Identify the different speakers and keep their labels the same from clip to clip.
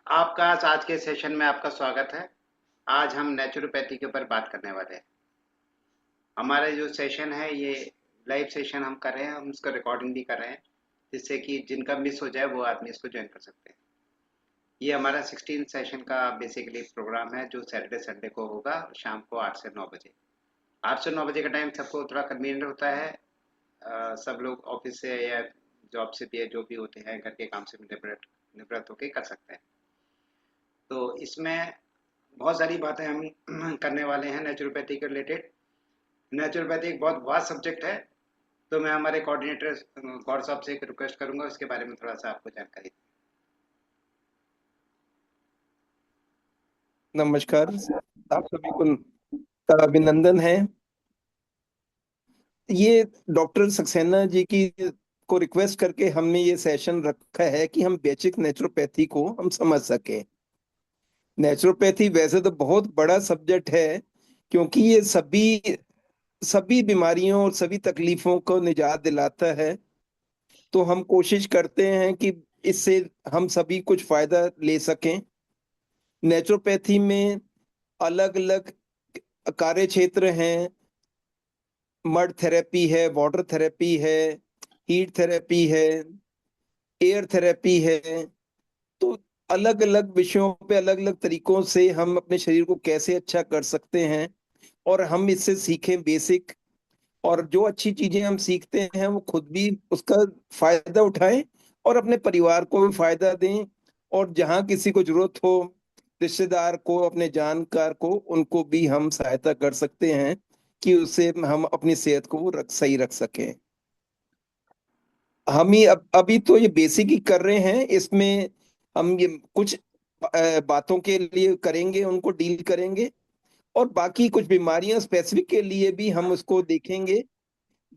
Speaker 1: आपका आज के सेशन में आपका स्वागत है। आज हम नेचुरोपैथी के ऊपर बात करने वाले हैं। हमारा जो सेशन है ये लाइव सेशन हम कर रहे हैं, हम इसका रिकॉर्डिंग भी कर रहे हैं, जिससे कि जिनका मिस हो जाए वो आदमी इसको ज्वाइन कर सकते हैं। ये हमारा 16 सेशन का बेसिकली प्रोग्राम है, जो सैटरडे संडे को होगा शाम को 8 से 9 बजे। 8 से 9 बजे का टाइम सबको थोड़ा कन्वीनियंट होता है। सब लोग ऑफिस से या जॉब से भी, जो भी होते हैं, घर के काम से निवृत्त निवृत्त होकर कर सकते हैं। तो इसमें बहुत सारी बातें हम करने वाले हैं नेचुरोपैथी के रिलेटेड। नेचुरोपैथी एक बहुत वास्ट सब्जेक्ट है, तो मैं हमारे कोऑर्डिनेटर गौर साहब से एक रिक्वेस्ट करूंगा, उसके बारे में थोड़ा सा आपको जानकारी दें।
Speaker 2: नमस्कार। आप सभी को अभिनंदन है। ये डॉक्टर सक्सेना जी की को रिक्वेस्ट करके हमने ये सेशन रखा है कि हम बेसिक नेचुरोपैथी को हम समझ सके। नेचुरोपैथी वैसे तो बहुत बड़ा सब्जेक्ट है, क्योंकि ये सभी सभी बीमारियों और सभी तकलीफों को निजात दिलाता है। तो हम कोशिश करते हैं कि इससे हम सभी कुछ फायदा ले सकें। नेचुरोपैथी में अलग अलग कार्य क्षेत्र हैं। मड थेरेपी है, वाटर थेरेपी है, हीट थेरेपी है, एयर थेरेपी है। तो अलग अलग विषयों पे अलग अलग तरीकों से हम अपने शरीर को कैसे अच्छा कर सकते हैं, और हम इससे सीखें बेसिक। और जो अच्छी चीजें हम सीखते हैं वो खुद भी उसका फायदा उठाएं और अपने परिवार को भी फायदा दें। और जहां किसी को जरूरत हो, रिश्तेदार को, अपने जानकार को, उनको भी हम सहायता कर सकते हैं कि उससे हम अपनी सेहत को सही रख सकें। हम ही अभी तो ये बेसिक ही कर रहे हैं। इसमें हम ये कुछ बातों के लिए करेंगे, उनको डील करेंगे। और बाकी कुछ बीमारियां स्पेसिफिक के लिए भी हम उसको देखेंगे।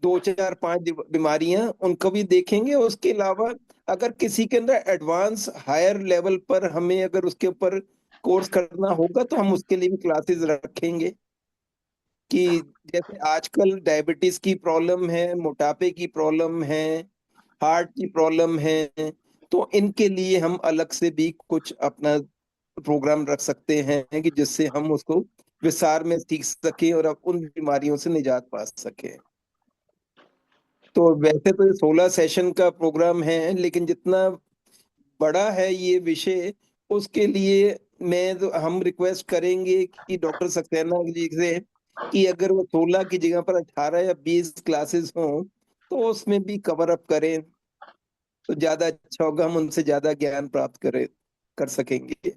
Speaker 2: दो चार पांच बीमारियां उनको भी देखेंगे। उसके अलावा अगर किसी के अंदर एडवांस हायर लेवल पर हमें अगर उसके ऊपर कोर्स करना होगा तो हम उसके लिए भी क्लासेस रखेंगे। कि जैसे आजकल डायबिटीज की प्रॉब्लम है, मोटापे की प्रॉब्लम है, हार्ट की प्रॉब्लम है। तो इनके लिए हम अलग से भी कुछ अपना प्रोग्राम रख सकते हैं कि जिससे हम उसको विस्तार में सीख सके और अब उन बीमारियों से निजात पा सके। तो वैसे तो ये 16 सेशन का प्रोग्राम है, लेकिन जितना बड़ा है ये विषय, उसके लिए हम रिक्वेस्ट करेंगे कि डॉक्टर सक्सेना जी से कि अगर वो 16 की जगह पर 18 या 20 क्लासेस हों तो उसमें भी कवर अप करें तो ज्यादा अच्छा होगा। हम उनसे ज्यादा ज्ञान प्राप्त कर सकेंगे।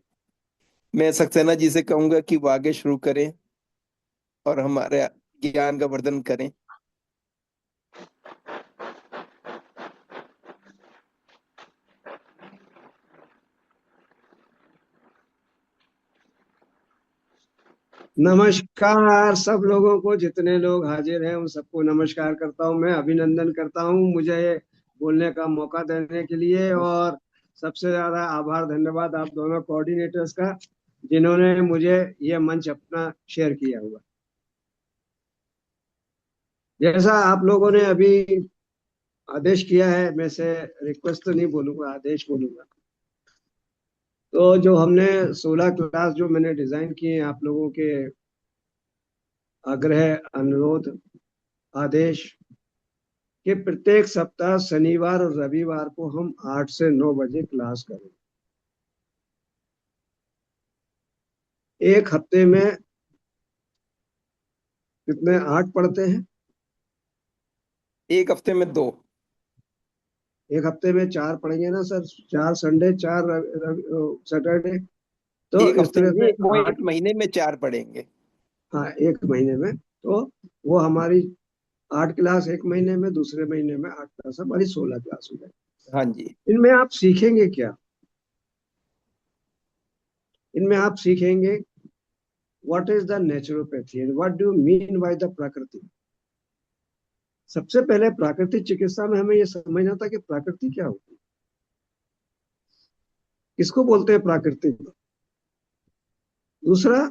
Speaker 2: मैं सक्सेना जी से कहूंगा कि वो आगे शुरू करें और हमारे ज्ञान का वर्धन करें।
Speaker 3: नमस्कार सब लोगों को, जितने लोग हाजिर हैं उन सबको नमस्कार करता हूं। मैं अभिनंदन करता हूं मुझे बोलने का मौका देने के लिए। और सबसे ज्यादा आभार धन्यवाद आप दोनों कोऑर्डिनेटर्स का, जिन्होंने मुझे ये मंच अपना शेयर किया हुआ। जैसा आप लोगों ने अभी आदेश किया है, मैं से रिक्वेस्ट तो नहीं बोलूंगा, आदेश बोलूंगा। तो जो हमने 16 क्लास जो मैंने डिजाइन किए हैं आप लोगों के आग्रह, अनुरोध, आदेश, कि प्रत्येक सप्ताह शनिवार और रविवार को हम 8 से 9 बजे क्लास करें। एक हफ्ते में कितने 8 पढ़ते हैं?
Speaker 2: एक हफ्ते में दो।
Speaker 3: एक हफ्ते में 4 पढ़ेंगे ना सर? 4 संडे, 4 सैटरडे, तो
Speaker 2: एक
Speaker 3: इस
Speaker 2: हफ्ते
Speaker 3: तरह
Speaker 2: में
Speaker 3: से
Speaker 2: वो
Speaker 3: 8।
Speaker 2: एक महीने में 4 पढ़ेंगे।
Speaker 3: हाँ, एक महीने में। तो वो हमारी 8 क्लास एक महीने में, दूसरे महीने में 8 क्लास, हमारी 16 क्लास हो जाएगी।
Speaker 2: हाँ जी।
Speaker 3: इनमें आप सीखेंगे क्या? इनमें आप सीखेंगे what is the naturopathy and what do mean by the प्रकृति। सबसे पहले प्राकृतिक चिकित्सा में हमें यह समझना था कि प्रकृति क्या होती है, किसको बोलते हैं प्राकृतिक। दूसरा,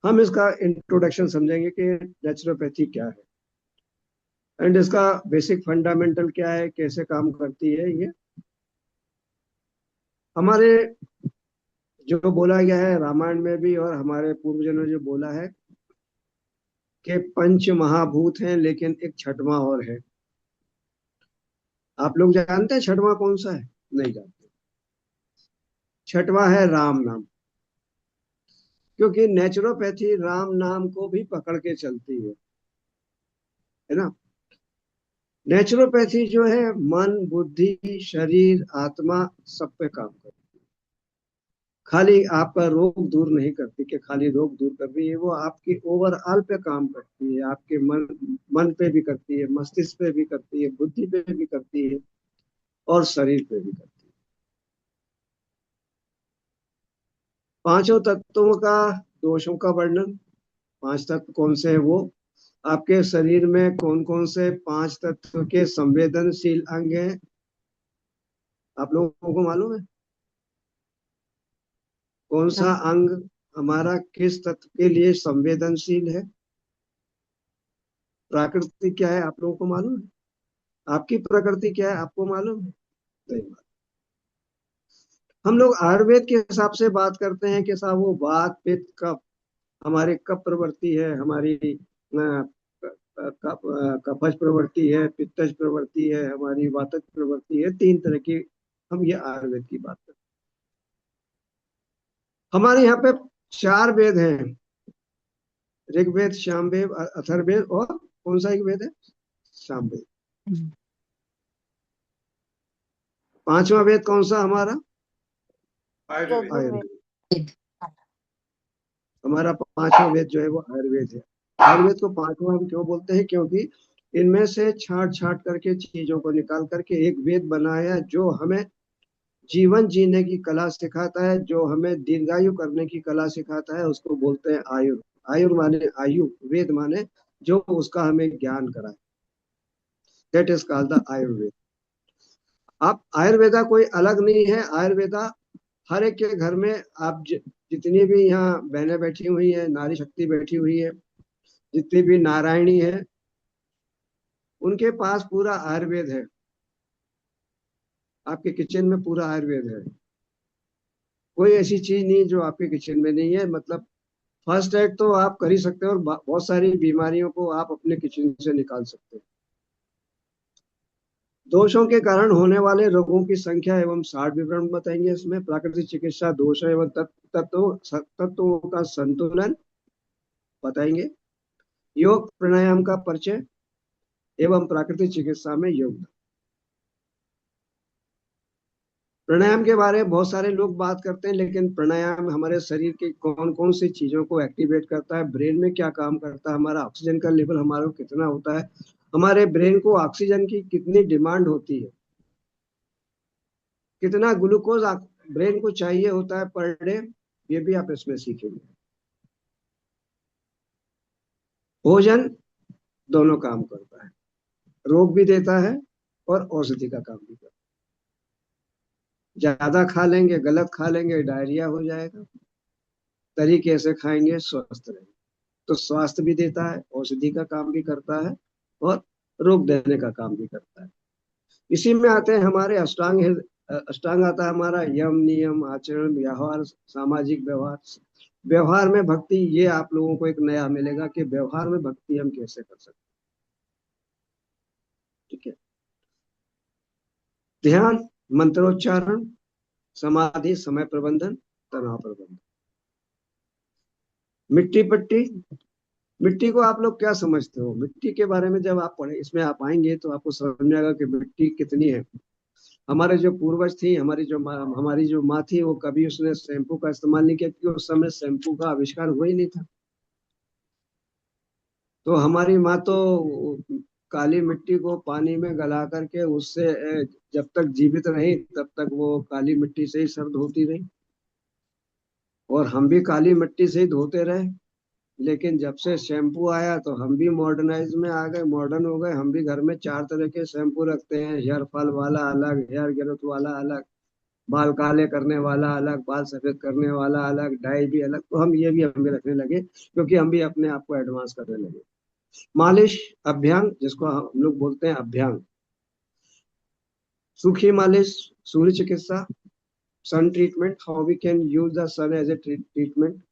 Speaker 3: हम इसका इंट्रोडक्शन समझेंगे कि नेचुरोपैथी क्या है एंड इसका बेसिक फंडामेंटल क्या है, कैसे काम करती है ये। हमारे जो बोला गया है रामायण में भी और हमारे पूर्वजों ने जो बोला है कि पंच महाभूत हैं, लेकिन एक छठवां और है। आप लोग जानते हैं छठवां कौन सा है? नहीं जानते। छठवां है राम नाम। क्योंकि नेचुरोपैथी राम नाम को भी पकड़ के चलती है ना। नेचुरोपैथी जो है मन, बुद्धि, शरीर, आत्मा सब पे काम करती है। खाली आपका रोग दूर नहीं करती कि खाली रोग दूर कर रही है, वो आपकी ओवरऑल पे काम करती है। आपके मन पे भी करती है, मस्तिष्क पे भी करती है, बुद्धि पे भी करती है, और शरीर पे भी करती है। पांचों तत्वों का दोषों का वर्णन। पांच तत्व कौन से हैं वो? आपके शरीर में कौन कौन से पांच तत्व के संवेदनशील अंग हैं? आप लोगों को मालूम है कौन सा अंग हमारा किस तत्व के लिए संवेदनशील है? प्रकृति क्या है आप लोगों को मालूम है? आपकी प्रकृति क्या है आपको मालूम है? नहीं मालूम। हम लोग आयुर्वेद के हिसाब से बात करते हैं कि साहब वो वात पित्त कफ, हमारे कफ प्रवृत्ति है, हमारी कफज प्रवृत्ति है, पित्तज प्रवृत्ति है, हमारी वातज प्रवृत्ति है। तीन तरह की हम ये आयुर्वेद की बात करते हैं। हमारे यहाँ पे चार वेद हैं, ऋग्वेद, सामवेद, अथर्ववेद, और कौन सा एक वेद है? सामवेद। पांचवा वेद कौन सा हमारा? आयुर्वेद। हमारा पांचवा वेद जो है वो आयुर्वेद है। आयुर्वेद को पांचवा हम क्यों बोलते हैं? क्योंकि इनमें से छांट छांट करके चीजों को निकाल करके एक वेद बनाया जो हमें जीवन जीने की कला सिखाता है, जो हमें दीर्घायु करने की कला सिखाता है, उसको बोलते हैं आयुर। आयुर माने आयु, वेद माने जो उसका हमें ज्ञान कराए। That is called the Ayurveda. अब आयुर्वेदा कोई अलग नहीं है। आयुर्वेदा हर एक के घर में, आप जितनी भी यहाँ बहनें बैठी हुई हैं, नारी शक्ति बैठी हुई है, जितनी भी नारायणी है, उनके पास पूरा आयुर्वेद है। आपके किचन में पूरा आयुर्वेद है। कोई ऐसी चीज नहीं जो आपके किचन में नहीं है। मतलब फर्स्ट एड तो आप कर ही सकते हो, और बहुत सारी बीमारियों को आप अपने किचन से निकाल सकते हो। दोषों के कारण होने वाले रोगों की संख्या एवं 60 विवरण बताएंगे इसमें। प्राकृतिक चिकित्सा, दोष एवं तत्वों का संतुलन बताएंगे। योग प्राणायाम का परिचय एवं प्राकृतिक चिकित्सा में योगदान। प्राणायाम के बारे में बहुत सारे लोग बात करते हैं, लेकिन प्राणायाम हमारे शरीर के कौन कौन सी चीजों को एक्टिवेट करता है, ब्रेन में क्या काम करता है, हमारा ऑक्सीजन का लेवल हमारा कितना होता है, हमारे ब्रेन को ऑक्सीजन की कितनी डिमांड होती है, कितना ग्लूकोज ब्रेन को चाहिए होता है पर डे, ये भी आप इसमें सीखेंगे। भोजन दोनों काम करता है, रोग भी देता है और औषधि का काम भी करता है। ज्यादा खा लेंगे, गलत खा लेंगे, डायरिया हो जाएगा। तरीके से खाएंगे, स्वस्थ रहेंगे। तो स्वास्थ्य भी देता है, औषधि का काम भी करता है, और रोग देने का काम भी करता है। इसी में आते हैं हमारे अष्टांग। अष्टांग आता है हमारा यम, नियम, आचरण, व्यवहार, सामाजिक व्यवहार। व्यवहार में भक्ति, ये आप लोगों को एक नया मिलेगा कि व्यवहार में भक्ति हम कैसे कर सकते हैं। ठीक है। ध्यान, मंत्रोच्चारण, समाधि, समय प्रबंधन, तनाव प्रबंधन। मिट्टी पट्टी। मिट्टी को आप लोग क्या समझते हो? मिट्टी के बारे में जब आप पढ़े, इसमें आप आएंगे तो आपको समझ में आएगा कि मिट्टी कितनी है। हमारे जो पूर्वज थी, हमारी जो माँ थी, वो कभी उसने शैम्पू का इस्तेमाल नहीं किया, क्योंकि उस समय शैम्पू का आविष्कार हुआ ही नहीं था। तो हमारी माँ तो काली मिट्टी को पानी में गला करके उससे जब तक जीवित रही तब तक वो काली मिट्टी से ही सर धोती रही, और हम भी काली मिट्टी से ही धोते रहे। लेकिन जब से शैम्पू आया तो हम भी मॉडर्नाइज में आ गए, मॉडर्न हो गए। हम भी घर में चार तरह के शैम्पू रखते हैं, हेयर फॉल वाला अलग, हेयर ग्रोथ वाला अलग, बाल काले करने वाला अलग, बाल सफेद करने वाला अलग, डाई भी अलग। तो हम ये भी हमें रखने लगे, क्योंकि हम भी अपने आप को एडवांस करने लगे। मालिश, अभ्यंग, जिसको हम लोग बोलते हैं अभ्यंग। सूखी मालिश, सूर्य चिकित्सा, sun treatment, how we can use the sun as a treatment.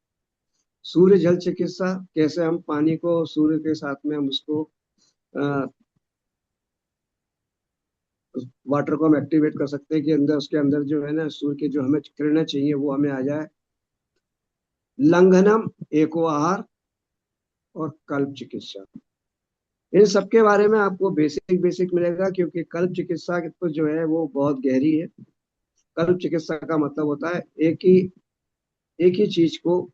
Speaker 3: सूर्य जल चिकित्सा, कैसे हम पानी को सूर्य के साथ में हम उसको वाटर को हम एक्टिवेट कर सकते हैं कि अंदर उसके अंदर जो है ना सूर्य की जो हमें किरणें चाहिए वो हमें आ जाए। लंघनम, एको आहार और कल्प चिकित्सा, इन सब के बारे में आपको बेसिक बेसिक मिलेगा, क्योंकि कल्प चिकित्सा तो जो है वो बहुत गहरी है। कल्प चिकित्सा का मतलब होता है एक ही चीज को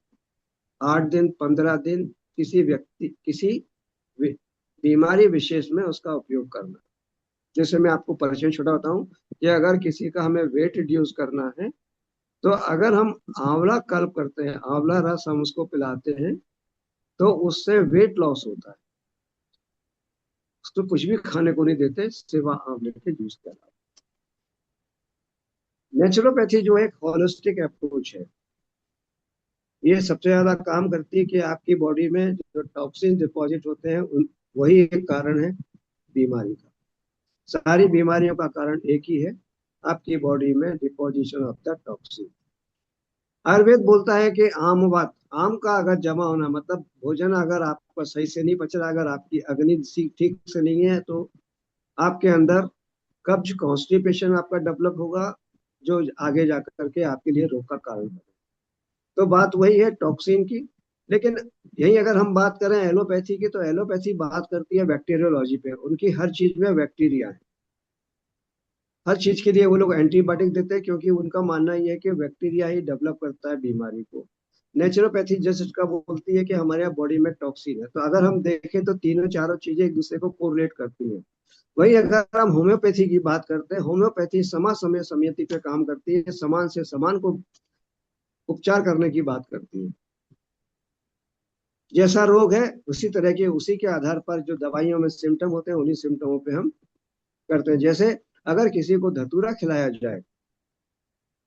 Speaker 3: 8 दिन 15 दिन किसी बीमारी विशेष में उसका उपयोग करना। जैसे मैं आपको परिचय छोटा बताऊं कि अगर किसी का हमें वेट रिड्यूस करना है तो अगर हम आंवला कल्प करते हैं, आंवला रस हम उसको पिलाते हैं तो उससे वेट लॉस होता है। उसको कुछ भी खाने को नहीं देते सिवा आंवले के जूस के अलावा। नेचुरोपैथी जो एक होलिस्टिक अप्रोच है, ये सबसे ज्यादा काम करती है कि आपकी बॉडी में जो टॉक्सिन डिपॉजिट होते हैं वही एक कारण है बीमारी का। सारी बीमारियों का कारण एक ही है, आपकी बॉडी में deposition of the toxin. Ayurveda बोलता है कि आम का अगर जमा होना, मतलब भोजन अगर आपका सही से नहीं पच रहा, अगर आपकी अग्नि ठीक से नहीं है तो आपके अंदर कब्ज कॉन्स्टिपेशन आपका डेवलप होगा, जो आगे जाकर के आपके लिए रोग का कारण बनेगा। तो बात वही है टॉक्सिन की। लेकिन यही अगर हम बात करें एलोपैथी की, तो एलोपैथी बात करती है बैक्टीरियोलॉजी पे। उनकी हर चीज में बैक्टीरिया है, हर चीज के लिए वो लोग एंटीबायोटिक देते हैं, क्योंकि उनका मानना ये है कि बैक्टीरिया ही डेवलप करता है बीमारी को। नेचुरोपैथी जैसे इसका बोलती है कि हमारे यहाँ बॉडी में टॉक्सिन है। तो अगर हम देखें तो तीनों चारों चीजें एक दूसरे को कोरिलेट करती हैं। वही अगर हम होम्योपैथी की बात करते हैं, होम्योपैथी समा समय समिति पे काम करती है, समान से समान को उपचार करने की बात करती है। जैसा रोग है उसी तरह के उसी के आधार पर जो दवाइयों में सिम्टम होते हैं उन्हीं सिम्टमों पे हम करते हैं। जैसे अगर किसी को धतूरा खिलाया जाए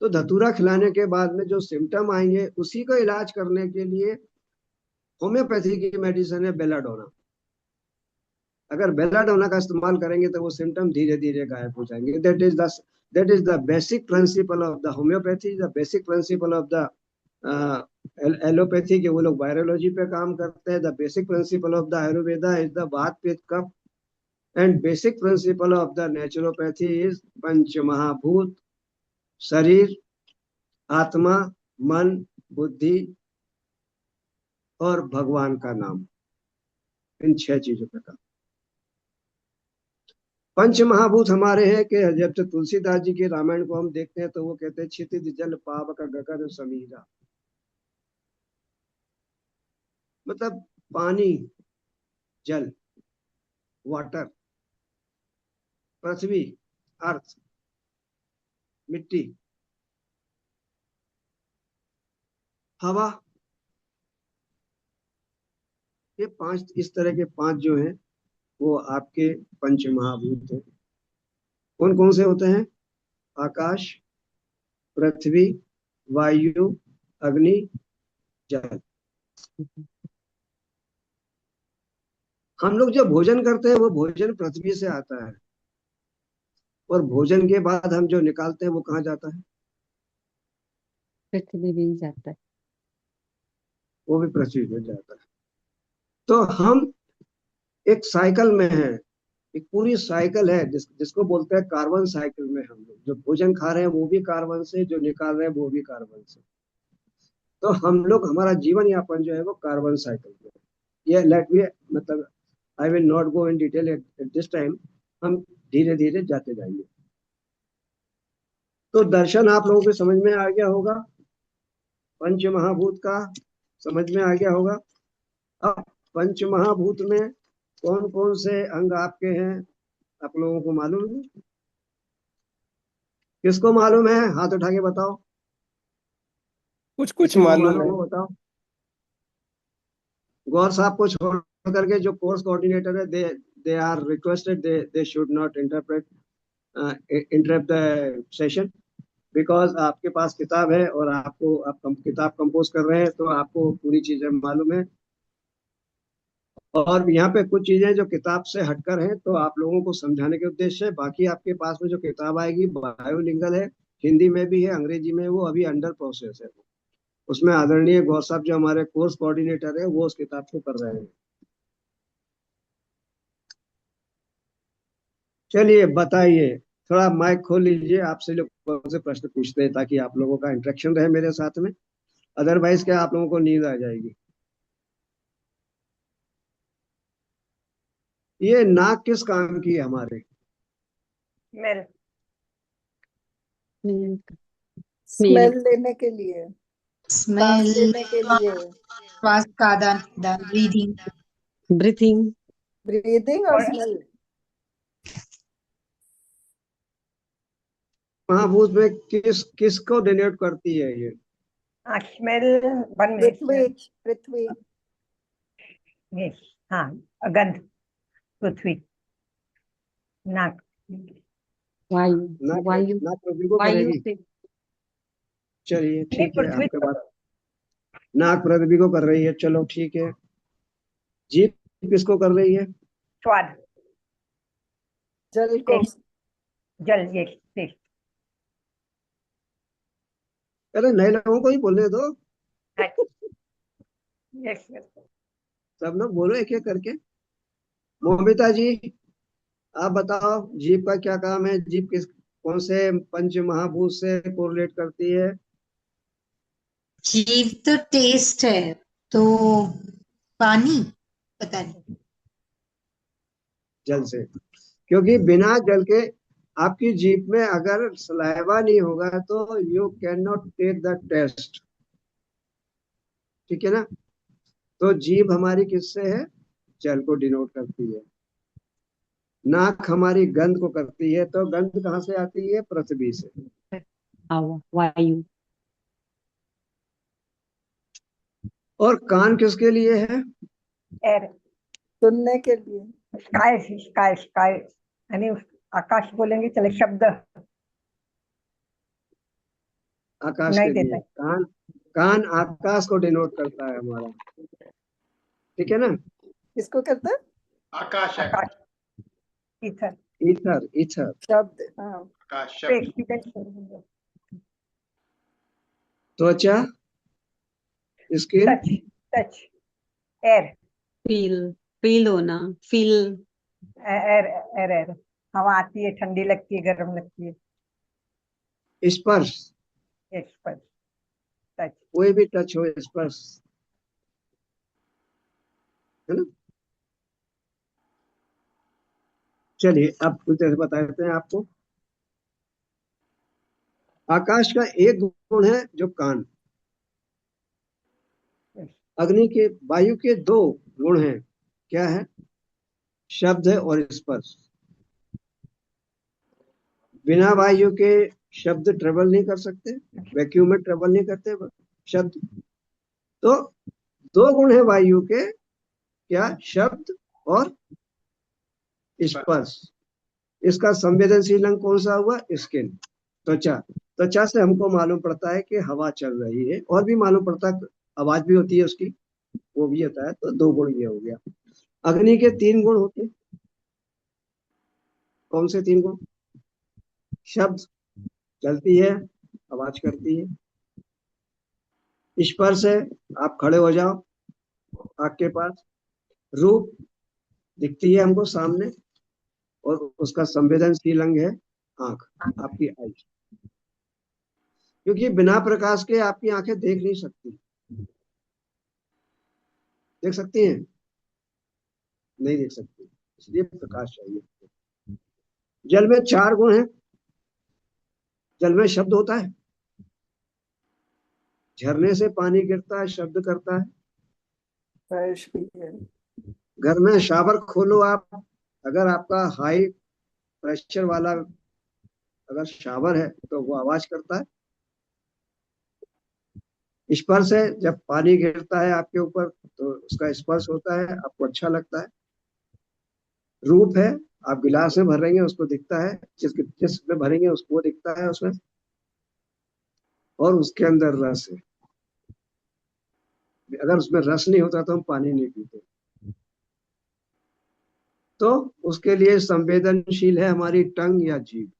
Speaker 3: तो धतूरा खिलाने के बाद में जो सिम्टम आएंगे उसी को इलाज करने के लिए होम्योपैथी की मेडिसिन है बेलाडोना। अगर बेलाडोना का इस्तेमाल करेंगे तो वो सिम्टम धीरे धीरे गायब हो जाएंगे। That is the basic principle of the homeopathy, the basic principle of the allopathy के वो लोग वायरोलॉजी पे काम करते हैं। The basic principle of the Ayurveda is the vata pitta kapha, and basic principle of the naturopathy is panch mahabhut, sharir, आत्मा, मन, बुद्धि और भगवान का नाम, इन 6 चीजों पे काम। पंच महाभूत हमारे हैं कि जब से तुलसीदास जी के रामायण को हम देखते हैं तो वो कहते हैं क्षितिज जल पावक गगन समीरा, मतलब पानी, जल, वाटर, पृथ्वी, अर्थ, मिट्टी, हवा, ये 5, इस तरह के 5 जो हैं वो आपके पंच महाभूत हैं। कौन कौन से होते हैं? आकाश, पृथ्वी, वायु, अग्नि, जल। हम लोग जो भोजन करते हैं वो भोजन पृथ्वी से आता है, और भोजन के बाद हम जो निकालते हैं वो कहाँ जाता है?
Speaker 4: पृथ्वी भी जाता है।
Speaker 3: वो भी पृथ्वी में जाता है। तो हम एक साइकिल में हैं, एक पूरी साइकिल है जिसको बोलते हैं कार्बन साइकिल में। हम लोग जो भोजन खा रहे हैं वो भी कार्बन से, जो निकाल रहे हैं वो भी कार्बन से। तो हम लोग, हमारा जीवन यापन जो है वो कार्बन साइकिल में है। ये लेट मी, मतलब I will not go in detail at this time, हम धीरे धीरे जाते जाएंगे। तो दर्शन आप लोगों को समझ में आ गया होगा, पंच महाभूत का समझ में आ गया होगा। अब पंच महाभूत में कौन कौन से अंग आपके हैं आप लोगों को मालूम है? किसको मालूम है? हाथ उठा के बताओ।
Speaker 2: कुछ कुछ
Speaker 3: किसी को
Speaker 2: मालूम
Speaker 3: मालूम
Speaker 2: है।
Speaker 3: हो बताओ। गौर साहब को छोड़ करके जो कोर्स कोऑर्डिनेटर है, they are requested, they should not interrupt the session, because आपके पास किताब है और आप किताब कंपोज कर रहे हैं तो आपको पूरी चीजें मालूम है। और यहाँ पे कुछ चीजें जो किताब से हटकर हैं तो आप लोगों को समझाने के उद्देश्य से, बाकी आपके पास में जो किताब आएगी बायोलिंगल है, हिंदी में भी है, अंग्रेजी में, वो अभी अंडर प्रोसेस है। उसमें आदरणीय गौर साहब जो हमारे कोर्स कोऑर्डिनेटर है, वो उस किताब को कर रहे हैं। चलिए बताइए, थोड़ा माइक खोल लीजिए, आपसे लोग कौन से प्रश्न पूछते हैं ताकि आप लोगों का इंटरेक्शन रहे मेरे साथ में। अदरवाइज क्या आप लोगों को नींद आ जाएगी। ये नाक किस काम की है हमारे?
Speaker 4: स्मेल
Speaker 5: स्मेल
Speaker 6: स्मेल लेने के लिए, सांस
Speaker 5: स्मेल
Speaker 6: लेने के लिए,
Speaker 5: श्वास का आदान प्रदान ब्रीदिंग
Speaker 7: ब्रीथिंग
Speaker 6: ब्रीदिंग और
Speaker 4: और
Speaker 6: स्मेल।
Speaker 3: महाभूत में किसको डिनोट करती है ये?
Speaker 4: Smell 1 minute.
Speaker 6: पृथ्वी, पृथ्वी,
Speaker 4: यस, हाँ, गंध, पृथ्वी, नाक,
Speaker 7: वायु
Speaker 3: नाक
Speaker 7: वायु
Speaker 3: नाक पृथ्वी को
Speaker 7: वायु
Speaker 3: करेगी।
Speaker 7: से
Speaker 3: चलिए
Speaker 4: नहीं,
Speaker 3: ठीक है,
Speaker 4: पृथ्वी
Speaker 3: आपके बात नाक पृथ्वी को कर रही है, चलो ठीक है। जीभ किसको कर रही है?
Speaker 4: स्वाद,
Speaker 6: जल को,
Speaker 4: टेस्ट, जल, यस, टेस्ट,
Speaker 3: अरे नए लोगों को ही बोलने दो,
Speaker 4: यस,
Speaker 3: सब लोग बोलो एक एक करके। मोमिता जी, आप बताओ, जीभ का क्या काम है? जीभ कौन से पंच महाभूत से कोरिलेट करती है?
Speaker 5: जीव तो टेस्ट है, तो पानी, पता नहीं।
Speaker 3: जल से, क्योंकि बिना जल के आपकी जीभ में अगर सलाइवा नहीं होगा तो you can not take the test. ठीक है ना? तो जीभ हमारी किससे है? जल को डिनोट करती है। नाक हमारी गंध को करती है, तो गंध कहाँ से आती है? पृथ्वी से।
Speaker 7: हवा वायु
Speaker 3: और कान किसके लिए है?
Speaker 4: एयर,
Speaker 6: सुनने के लिए,
Speaker 4: स्काई, स्काई, स्काई, यानी आकाश बोलेंगे, चले, शब्द
Speaker 3: आकाश
Speaker 4: नहीं
Speaker 3: के लिए।
Speaker 4: देता है।
Speaker 3: कान, कान आकाश को डिनोट करता है हमारा। ठीक है ना?
Speaker 6: किसको कहते हैं?
Speaker 1: आकाश है।
Speaker 4: आकाश, ईथर,
Speaker 3: ईथर, ईथर।
Speaker 6: शब्द, हाँ।
Speaker 1: आकाश शब्द।
Speaker 4: टच,
Speaker 3: त्वचा, skin,
Speaker 4: touch, air,
Speaker 7: feel feel होना फील
Speaker 4: एयर, एयर, एयर, हवा आती है, ठंडी लगती है, गर्म लगती है,
Speaker 3: स्पर्श,
Speaker 4: यस, पर टच,
Speaker 3: कोई भी टच हो, स्पर्श, है ना? चलिए अब कुछ ऐसे बता देते हैं आपको। आकाश का एक गुण है जो कान, अग्नि के, वायु के दो गुण हैं, क्या है? शब्द है और स्पर्श। बिना वायु के शब्द ट्रेवल नहीं कर सकते, वैक्यूम में ट्रेवल नहीं करते शब्द। तो दो गुण है वायु के, क्या? शब्द और स्पर्श। इसका संवेदनशील अंग कौन सा हुआ? स्किन, त्वचा। त्वचा से हमको मालूम पड़ता है कि हवा चल रही है, और भी मालूम पड़ता है, आवाज भी होती है उसकी, वो भी होता है। तो दो गुण ये हो गया। अग्नि के तीन गुण होते हैं। कौन से तीन गुण? शब्द, चलती है, आवाज करती है। स्पर्श है, आप खड़े हो जाओ आग के पास। रूप, दिखती है हमको सामने, और उसका संवेदनशील अंग है आंख, आपकी आई। क्योंकि बिना प्रकाश के आपकी आंखें देख नहीं सकती। देख सकती हैं? नहीं देख सकती, इसलिए प्रकाश चाहिए। जल में चार गुण हैं। जल में शब्द होता है, झरने से पानी गिरता है, शब्द करता है।
Speaker 6: स्पर्श भी है।
Speaker 3: घर में शावर खोलो आप, अगर आपका हाई प्रेशर वाला अगर शावर है तो वो आवाज करता है। स्पर्श है, जब पानी गिरता है आपके ऊपर तो उसका स्पर्श होता है, आपको अच्छा लगता है। रूप है, आप गिलास में भरेंगे उसको दिखता है, जिसमें भरेंगे उसको दिखता है उसमें। और उसके अंदर रस है, अगर उसमें रस नहीं होता तो हम पानी नहीं पीते। तो उसके लिए संवेदनशील है हमारी टंग या जीभ।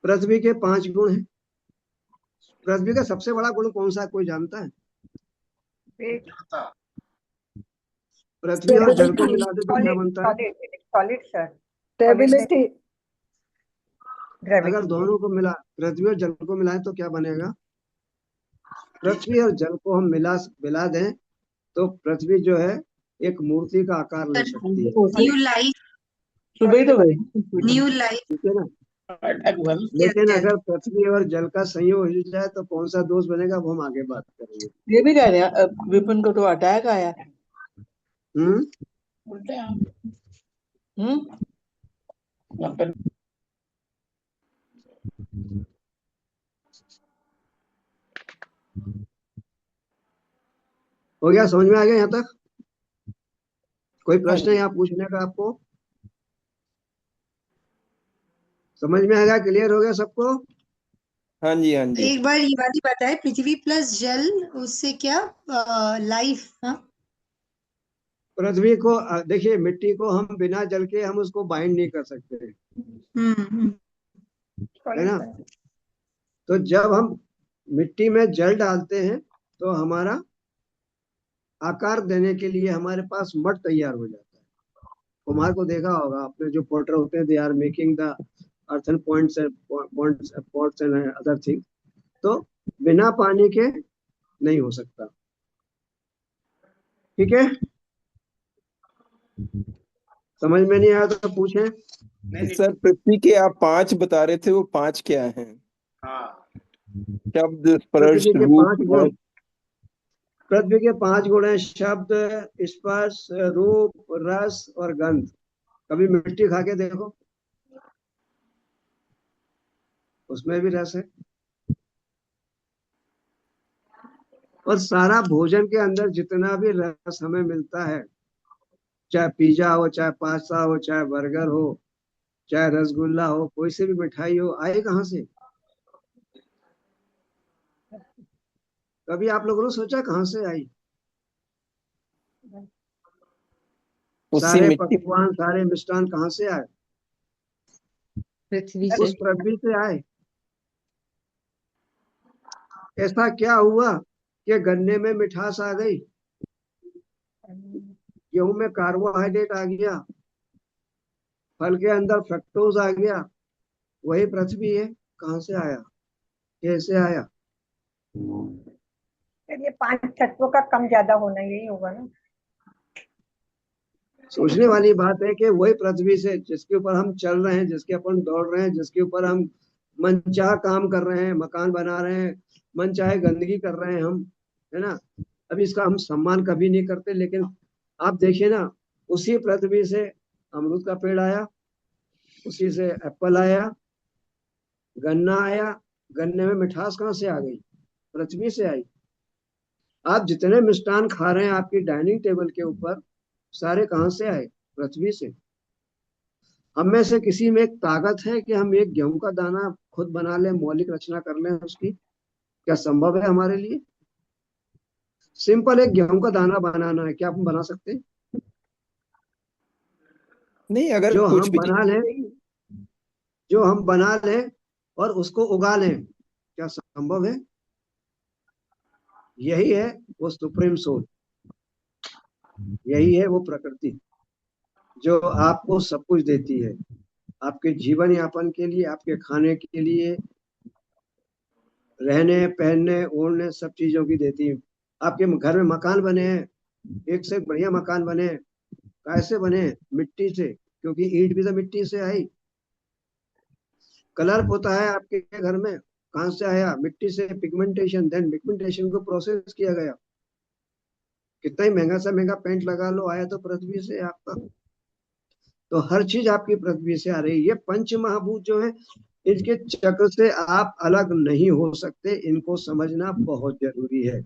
Speaker 3: पृथ्वी के 5 गुण हैं। पृथ्वी का सबसे बड़ा गुण कौन सा है, कोई जानता है?
Speaker 4: वेट,
Speaker 3: पृथ्वी और जल को
Speaker 6: स्टेबिलिटी,
Speaker 3: मिला दे तो क्या
Speaker 4: सॉलिड
Speaker 3: बनता है?
Speaker 4: सॉलिड सॉलिड सर,
Speaker 6: स्टेबिलिटी,
Speaker 3: अगर
Speaker 4: ग्रेविटी।
Speaker 3: दोनों को मिला, पृथ्वी और जल को मिलाएं तो क्या बनेगा? पृथ्वी और जल को हम मिला दें तो पृथ्वी जो है एक मूर्ति का आकार ले सकती है,
Speaker 5: न्यू लाइफ,
Speaker 8: सुबह तो गई
Speaker 5: न्यू लाइफ।
Speaker 3: ठीक है ना?
Speaker 8: अटैक हुआ ना।
Speaker 3: लेकिन
Speaker 5: yes.
Speaker 3: अगर पृथ्वी और जल का संयोग हो जाए तो कौन सा दोष बनेगा, वो हम आगे बात करेंगे।
Speaker 8: ये भी कह रहे हैं विपिन को तो अटैक आया।
Speaker 3: हम्म
Speaker 8: उल्टे आप। यहाँ पर
Speaker 3: हो गया, समझ में आ गया यहाँ तक? कोई प्रश्न है यहाँ पूछने का आपको? समझ में आ गया, क्लियर हो गया सबको?
Speaker 2: हाँ जी, हाँ जी।
Speaker 5: एक बार ये वाली बताए, पृथ्वी प्लस जल, उससे क्या लाइफ? हाँ,
Speaker 3: पृथ्वी को देखिए, मिट्टी को हम बिना जल के हम उसको बाइंड नहीं कर सकते,
Speaker 5: हम्म,
Speaker 3: है ना? तो जब हम मिट्टी में जल डालते हैं तो हमारा आकार देने के लिए हमारे पास मड तैयार हो जाता है। कुम्हार को देखा होगा आपने, जो पोटर होते हैं, they are making the earthen points and other thing. तो बिना पानी के नहीं हो सकता, ठीक है? समझ में नहीं आया तो पूछें।
Speaker 1: नहीं,
Speaker 2: सर, पृथ्वी के आप 5 बता रहे थे, वो 5 क्या हैं?
Speaker 1: हाँ,
Speaker 2: शब्द, स्पर्श,
Speaker 3: पृथ्वी के
Speaker 2: रूप,
Speaker 3: 5 गुण,
Speaker 2: रस।
Speaker 3: पृथ्वी के 5 गुण हैं: शब्द, स्पर्श, रूप, रस और गंध। कभी मिट्टी खा के देखो, उसमें भी रस है। और सारा भोजन के अंदर जितना भी रस हमें मिलता है, चाहे पिज्जा हो, चाहे पास्ता हो, चाहे बर्गर हो, चाहे रसगुल्ला हो, कोई सी भी मिठाई हो, आए कहाँ से? कभी आप लोगों ने सोचा कहाँ से आई?
Speaker 2: उसी
Speaker 3: सारे
Speaker 2: मिट्टी,
Speaker 3: पकवान, सारे मिष्ठान कहाँ से आए?
Speaker 7: पृथ्वी
Speaker 3: उस
Speaker 7: से।
Speaker 3: पृथ्वी से आए। ऐसा क्या हुआ कि गन्ने में मिठास आ गई, गेहूं में कार्बोहाइड्रेट आ गया, फल के अंदर फ्रक्टोज आ गया? वही पृथ्वी है। कहाँ से आया, कैसे आया?
Speaker 4: ये 5 तत्वों का कम ज्यादा होना, यही होगा ना?
Speaker 3: सोचने वाली बात है कि वही पृथ्वी से, जिसके ऊपर हम चल रहे हैं, जिसके अपन दौड़ रहे हैं, जिसके ऊपर हम मनचाहा काम कर रहे हैं, मकान बना रहे हैं, मन चाहे गंदगी कर रहे हैं हम, है ना? अभी इसका हम सम्मान कभी नहीं करते, लेकिन आप देखिए ना, उसी पृथ्वी से अमरूद का पेड़ आया, उसी से एप्पल आया, गन्ना आया। गन्ने में मिठास कहाँ से आ गई? पृथ्वी से आई। आप जितने मिष्ठान खा रहे हैं आपकी डाइनिंग टेबल के ऊपर, सारे कहाँ से आए? पृथ्वी से। हम में से किसी में एक ताकत है कि हम एक गेहूं का दाना खुद बना लें, मौलिक रचना कर लें उसकी? क्या संभव है हमारे लिए? सिंपल एक गेहूं का दाना बनाना है, क्या हम बना सकते हैं?
Speaker 2: नहीं, अगर
Speaker 3: जो
Speaker 2: कुछ
Speaker 3: हम
Speaker 2: भी
Speaker 3: बना लें, जो हम बना लें और उसको उगा लें, क्या संभव है? यही है वो सुप्रीम सोल, यही है वो प्रकृति जो आपको सब कुछ देती है, आपके जीवन यापन के लिए, आपके खाने के लिए, रहने, पहनने, ओढ़ने, सब चीजों की देती है। आपके घर में मकान बने हैं, एक से एक बढ़िया मकान बने हैं, कैसे बने? मिट्टी से, क्योंकि ईंट भी तो मिट्टी से आई। कलर होता है आपके घर में, कहाँ से आया? मिट्टी से। पिगमेंटेशन, देन पिगमेंटेशन को प्रोसेस किया गया। कितना ही महंगा से महंगा पेंट लगा लो, आया तो पृथ्वी से आपका। तो हर चीज आपकी पृथ्वी से आ रही है। ये पंच महाभूत जो है, इनके चक्र से आप अलग नहीं हो सकते, इनको समझना बहुत जरूरी है।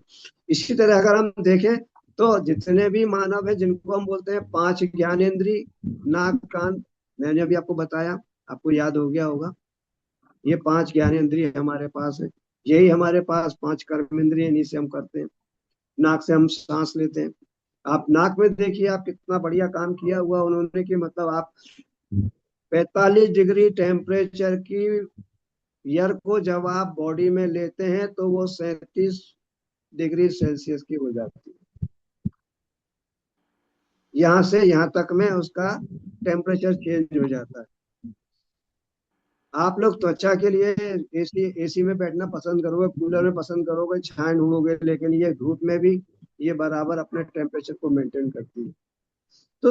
Speaker 3: इसी तरह अगर हम देखें तो जितने भी मानव है, जिनको हम बोलते हैं 5 ज्ञानेंद्री, नाक, कान, मैंने अभी आपको बताया, आपको याद हो गया होगा। ये 5 ज्ञानेंद्रिय हमारे पास है। यही हमारे पास 5 कर्मेंद्रिय, इन्हीं से हम करते हैं। नाक से हम सांस लेते हैं। आप नाक में देखिए, आप कितना बढ़िया काम किया हुआ उन्होंने, कि मतलब आप 45 डिग्री टेम्परेचर की ईयर को जब आप बॉडी में लेते हैं तो वो 37 डिग्री सेल्सियस की हो जाती है। यहाँ से यहाँ तक में उसका टेम्परेचर चेंज हो जाता है। आप लोग त्वचा के लिए एसी में बैठना पसंद करोगे, कूलर में पसंद करोगे, छाया ढूंढोगे, लेकिन ये धूप में भी ये बराबर अपने टेम्परेचर को मेंटेन करती है। तो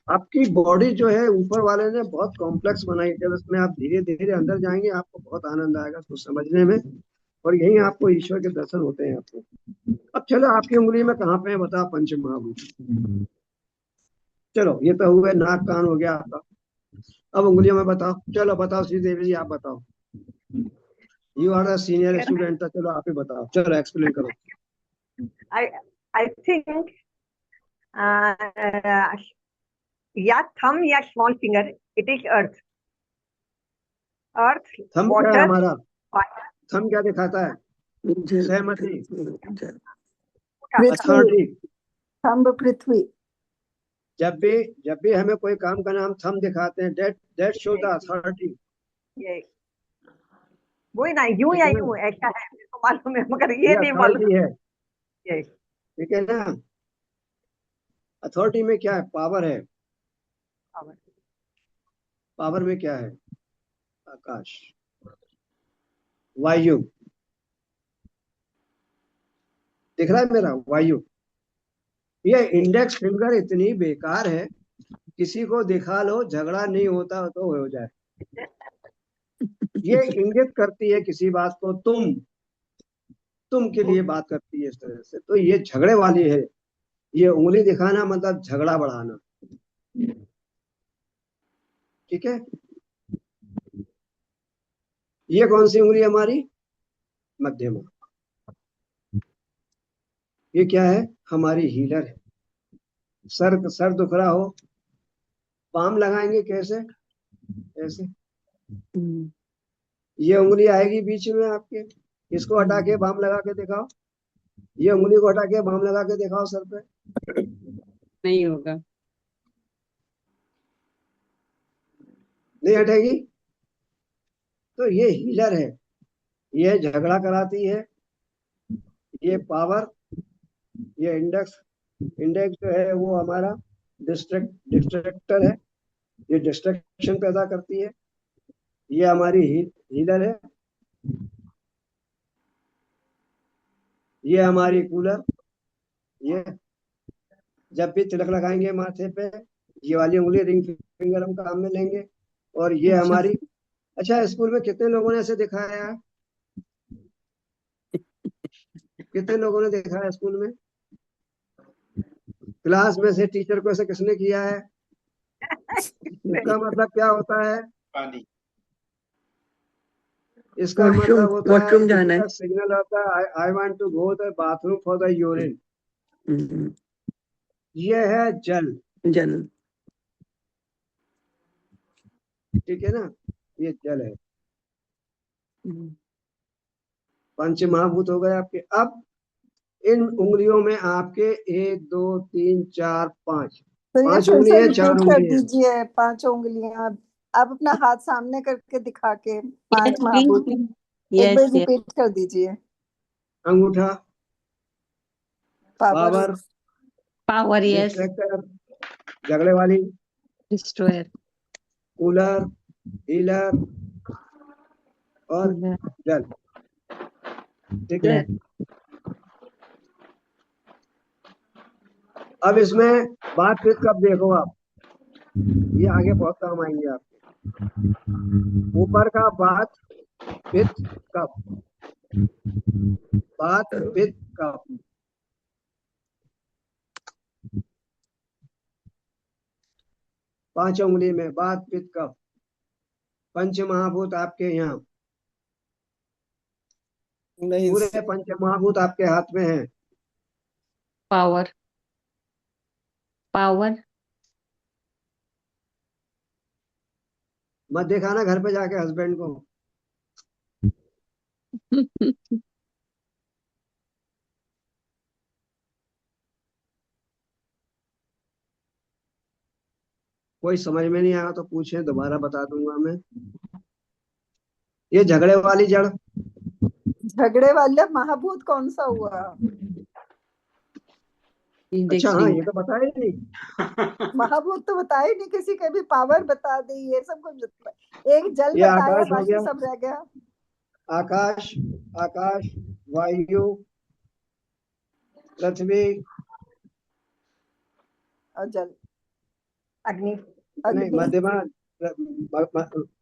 Speaker 3: आपकी बॉडी जो है ऊपर वाले ने बहुत कॉम्प्लेक्स बनाई है। जब इसमें आप धीरे धीरे अंदर जाएंगे आपको बहुत आनंद आएगा उसको समझने में, और यही आपको ईश्वर के दर्शन होते हैं आपको। अब चलो आपकी उंगली में कहाँ पे है बताओ पंच महाभूत। चलो ये तो हुए नाक कान हो गया आपका। अब उंगलियों में बताओ, चलो बताओ श्रीदेवी जी आप बताओ। You are the senior student, तो चलो आप ही बताओ, चलो एक्सप्लेन करो।
Speaker 4: I think या थम या small finger, it is earth. Earth,
Speaker 3: thumb क्या है
Speaker 4: वाटर,
Speaker 3: हमारा?
Speaker 4: फायर,
Speaker 3: थंब क्या दिखाता है? सहमति,
Speaker 6: जल,
Speaker 4: वाटर।
Speaker 3: अथॉरिटी।
Speaker 6: थंब पृथ्वी।
Speaker 3: जब भी हमें कोई काम का नाम थंब दिखाते हैं, दैट शो द अथॉरिटी।
Speaker 4: ये वही ना, यूं
Speaker 3: ठीक
Speaker 4: या
Speaker 3: है ना,
Speaker 4: यूं ऐसा है, मेरे को मालूम है मगर ये
Speaker 3: ये
Speaker 4: नहीं मालूम।
Speaker 3: अथॉरिटी है।
Speaker 4: ये
Speaker 3: ठीक है ना, अथॉरिटी में क्या है? पावर है। पावर में क्या है? आकाश, वायु। दिख रहा है मेरा? वायु। ये इंडेक्स फिंगर इतनी बेकार है, किसी को दिखा लो झगड़ा नहीं होता तो हो जाए। ये इंगित करती है किसी बात को, तुम के लिए बात करती है इस तरह से, तो ये झगड़े वाली है। ये उंगली दिखाना मतलब झगड़ा बढ़ाना। ठीक है, ये कौन सी उंगली है हमारी? मध्यमा। ये क्या है? हमारी हीलर है। सर दुख रहा हो, पाम लगाएंगे कैसे? ऐसे। ये उंगली आएगी बीच में आपके, इसको हटा के बाम लगा के दिखाओ। ये उंगली को हटा के बाम लगा के दिखाओ सर पे।
Speaker 7: नहीं होगा।
Speaker 3: नहीं हटेगी। तो ये हीलर है, ये झगड़ा कराती है। ये पावर, ये इंडेक्स, इंडेक्स जो है वो हमारा डिस्ट्रैक्टर है, ये डिस्ट्रैक्शन पैदा करती है। ये हमारी हीलर है। ये हमारी कूलर। ये जब भी तिलक लगाएंगे माथे पे, ये वाली उंगली रिंग फिंगर हम काम में लेंगे। और ये
Speaker 7: अच्छा।
Speaker 3: हमारी, अच्छा स्कूल में कितने लोगों ने ऐसे दिखाया है? कितने लोगों ने देखा है स्कूल में? क्लास में से टीचर को ऐसे किसने किया है? इसका मतलब क्या होता है?
Speaker 1: पानी।
Speaker 3: इसका
Speaker 6: वॉशरूम,
Speaker 3: मतलब होता है
Speaker 6: वॉशरूम जाना
Speaker 3: किसी
Speaker 6: है।
Speaker 3: का सिग्नल होता है, I want to go the bathroom for the urine. ये है जल।
Speaker 6: जल।
Speaker 3: ठीक है ना, ये जल है। पंच महाभूत हो गए आपके। अब इन उंगलियों में आपके 1 2 3 4 5
Speaker 6: तो ये
Speaker 3: 5
Speaker 6: फिर
Speaker 3: उंगली
Speaker 6: से
Speaker 3: है, 4
Speaker 6: रिपीट कर
Speaker 3: उंगली है।
Speaker 6: दीजिए, 5 उंगलियां। आप अपना हाथ सामने करके दिखा के
Speaker 7: यस
Speaker 6: 5 महाभूत
Speaker 7: प्लीज।
Speaker 6: एक बार
Speaker 7: यस यस।
Speaker 6: रिपीट कर दीजिए।
Speaker 3: अंगूठा,
Speaker 6: power.
Speaker 3: Power,
Speaker 7: power. Yes.
Speaker 3: Distractor, झगड़े वाली,
Speaker 7: डिस्ट्रॉयर।
Speaker 3: कूलर, हीलर, और जल। ठीक है, अब इसमें बात फिर कब देखो आप, ये आगे बहुत काम आएंगे आपके। ऊपर का बात पित्त कफ, बात पित्त कफ। 5 उंगली में बात पित्त कफ। पंच महाभूत आपके यहाँ,
Speaker 2: नहीं
Speaker 3: पूरे पंच महाभूत आपके हाथ में हैं।
Speaker 7: पावर। पावर।
Speaker 3: मत दिखाना घर पे जाके हस्बैंड को। कोई समझ में नहीं आया तो पूछें, दोबारा बता दूंगा मैं। ये झगड़े वाली जड़।
Speaker 6: झगड़े वाला महाभूत कौन सा हुआ?
Speaker 3: अच्छा हाँ,
Speaker 7: इंडेक्सिंग।
Speaker 3: ये तो पता ही नहीं।
Speaker 6: महाभूत तो बताया ही नहीं किसी के भी, पावर बता दी, ये सब कुछ एक जल
Speaker 3: ये
Speaker 6: बताया,
Speaker 3: आकाश हो
Speaker 6: बाकी
Speaker 3: गया।
Speaker 6: सब रह गया।
Speaker 3: आकाश, आकाश, वायु, पृथ्वी,
Speaker 6: और जल,
Speaker 4: अग्नि।
Speaker 3: नहीं
Speaker 6: अग्नि।
Speaker 3: मध्यमा,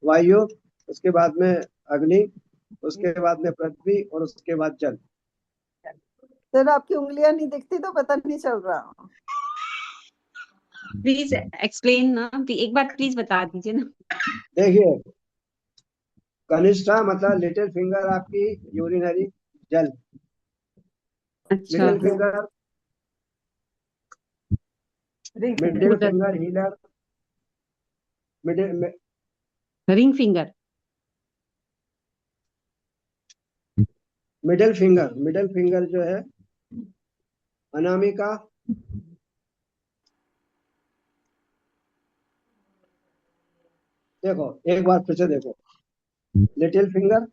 Speaker 3: वायु, उसके बाद में अग्नि, उसके बाद में पृथ्वी और उसके बाद जल।
Speaker 6: सर आपकी उंगलियां नहीं दिखती तो पता नहीं चल रहा।
Speaker 7: प्लीज एक्सप्लेन ना, एक बार प्लीज बता दीजिए ना।
Speaker 3: देखिए, कनिष्ठा मतलब लिटिल फिंगर आपकी यूरिनरी, जल।
Speaker 7: अच्छा।
Speaker 3: मिडिल फिंगर, मिडिल
Speaker 7: उधर
Speaker 3: finger healer, middle
Speaker 7: ring finger.
Speaker 3: Middle finger जो है अनामिका, देखो एक बार फिर से देखो, लिटिल फिंगर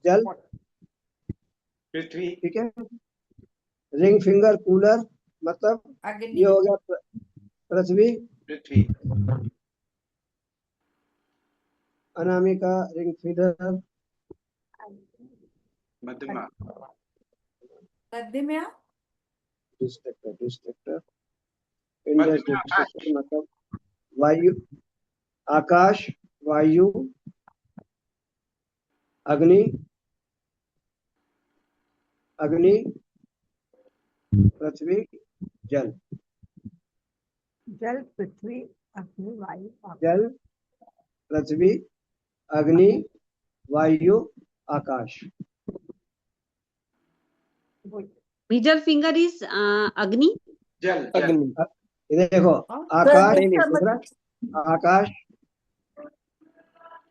Speaker 3: जल,
Speaker 1: पृथ्वी।
Speaker 3: ठीक है। रिंग फिंगर कूलर, मतलब ये हो गया पृथ्वी।
Speaker 1: पृथ्वी।
Speaker 3: अनामिका, रिंग फिंगर,
Speaker 1: मध्यमा।
Speaker 3: डिस्ट्रक्टर,
Speaker 1: मध्यमा आकाश।
Speaker 3: डिस्ट्रक्टर मतलब वायु, आकाश, वायु, अग्नि, अग्नि, पृथ्वी, जल।
Speaker 4: जल, पृथ्वी, अग्नि, वायु, आकाश।
Speaker 3: जल, पृथ्वी, अग्नि, वायु, आकाश।
Speaker 7: मिडल फिंगर इज अग्नि।
Speaker 1: जल जल।
Speaker 2: अग्नि।
Speaker 3: ये देखो,
Speaker 6: तो
Speaker 3: आकाश,
Speaker 2: नहीं नहीं,
Speaker 6: इसका
Speaker 3: दूसरा
Speaker 6: मतलब
Speaker 3: आकाश,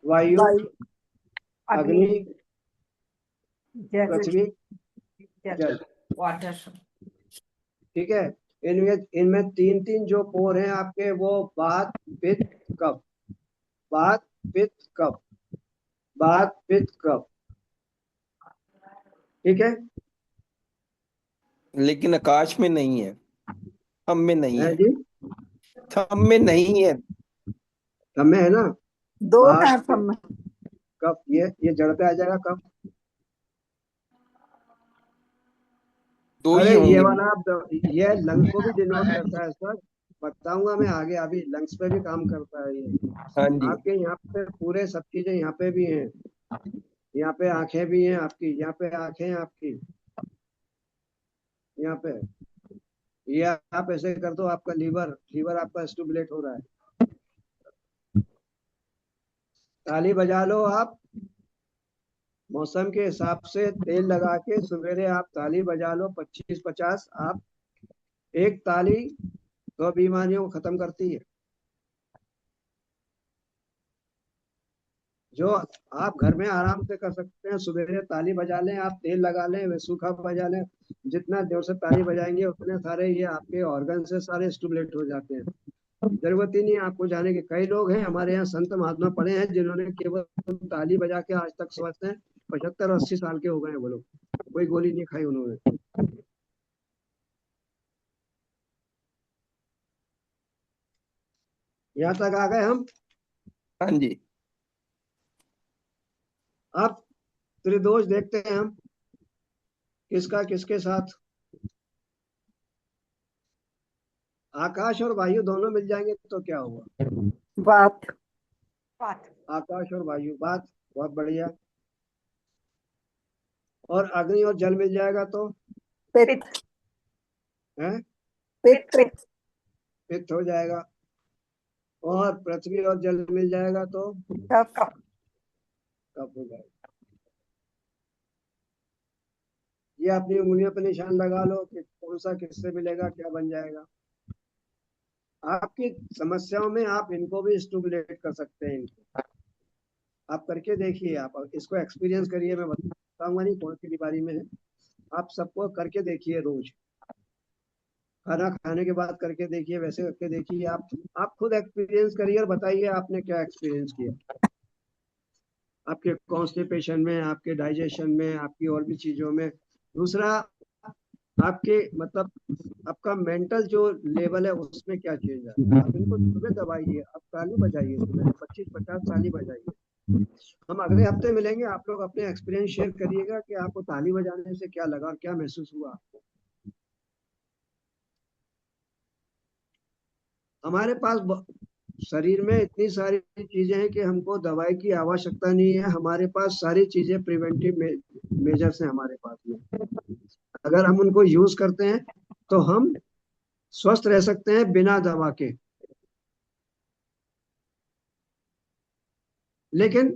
Speaker 3: वायु,
Speaker 6: वायु,
Speaker 3: अग्नि,
Speaker 4: जल,
Speaker 3: पृथ्वी, जल।
Speaker 4: वाटर।
Speaker 3: ठीक है। इनमें तीन तीन जो पोर हैं आपके, वो वात, पित्त, कफ। वात, पित्त, कफ। वात, पित्त, कफ। ठीक है।
Speaker 2: लेकिन आकाश में नहीं है, हम में नहीं
Speaker 3: है
Speaker 2: है,
Speaker 3: जी,
Speaker 2: हम में नहीं है।
Speaker 3: सब में है ना।
Speaker 6: दो
Speaker 3: वात,
Speaker 6: है सब
Speaker 3: पित्त,
Speaker 6: में।
Speaker 3: कफ, ये जड़ पे आ जाएगा कफ।
Speaker 2: दो ही
Speaker 3: अरे ये
Speaker 2: होंगे।
Speaker 3: वाला ये लंग्स को भी डिनोट करता है सर, बताऊंगा मैं आगे, अभी लंग्स पे भी काम करता है ये।
Speaker 2: हाँ जी।
Speaker 3: आपके यहाँ पे पूरे सब चीजें यहाँ पे भी हैं, यहाँ पे आंखें भी हैं आपकी, यहाँ पे आंखें हैं आपकी, यहाँ पे। ये आप ऐसे कर दो, आपका लीवर लीवर आपका स्टिमुलेट हो रहा है। ताली बजा लो आप, मौसम के हिसाब से तेल लगा के सवेरे आप ताली बजा लो, 25-50 आप। एक ताली 2 बीमारियों को खत्म करती है। जो आप घर में आराम से कर सकते हैं, सवेरे ताली बजा लें, आप तेल लगा लें, वे सूखा बजा लें। जितना देर से ताली बजाएंगे उतने सारे ये आपके ऑर्गन से सारे स्टिमुलेट हो जाते हैं। जरूरत ही नहीं है आपको जाने के। कई लोग हैं हमारे यहाँ संत महात्मा पढ़े हैं, जिन्होंने केवल ताली बजा के आज तक समझते हैं, 75-80 साल के हो गए हैं वो लोग, कोई गोली नहीं खाई उन्होंने। यहाँ तक आ गए हम।
Speaker 2: हाँ जी।
Speaker 3: अब त्रिदोष देखते हैं हम, किसका किसके साथ। आकाश और वायु दोनों मिल जाएंगे तो क्या होगा?
Speaker 6: बात।
Speaker 3: आकाश और वायु, बात, बहुत बढ़िया। और अग्नि और जल मिल जाएगा तो
Speaker 6: पित्त।
Speaker 3: है,
Speaker 6: पित्त।
Speaker 3: पित्त हो जाएगा। और पृथ्वी और जल मिल जाएगा तो
Speaker 6: कफ।
Speaker 3: कफ हो जाएगा। ये अपनी उंगलियों पर निशान लगा लो कि कौन सा किससे मिलेगा, क्या बन जाएगा। आपकी समस्याओं में आप इनको भी स्टिमुलेट कर सकते हैं। इनको आप करके देखिए, आप इसको एक्सपीरियंस करिए। मैं बताऊंगा नहीं कौन सी बीमारी में है, आप सबको करके देखिए। रोज खाना खाने के बाद करके देखिए, वैसे करके देखिए। आप खुद एक्सपीरियंस करिए और बताइए आपने क्या एक्सपीरियंस किया। आपके कॉन्स्टिपेशन में, आपके डाइजेशन में, आपकी और भी चीजों में। दूसरा, आपके मतलब आपका मेंटल जो लेवल है उसमें क्या चेंज है। आप इनको सुबह दबाइए, आप ताली बजाइए, सुबह 25-50 ताली बजाइए। हम अगले हफ्ते मिलेंगे, आप लोग अपने एक्सपीरियंस शेयर करिएगा कि आपको ताली बजाने से क्या लगा और क्या महसूस हुआ आपको। हमारे पास शरीर में इतनी सारी चीजें हैं कि हमको दवाई की आवश्यकता नहीं है। हमारे पास सारी चीजें प्रिवेंटिव मेजर्स हैं हमारे पास में। अगर हम उनको यूज करते हैं तो हम स्वस्थ रह सकते हैं बिना दवा के। लेकिन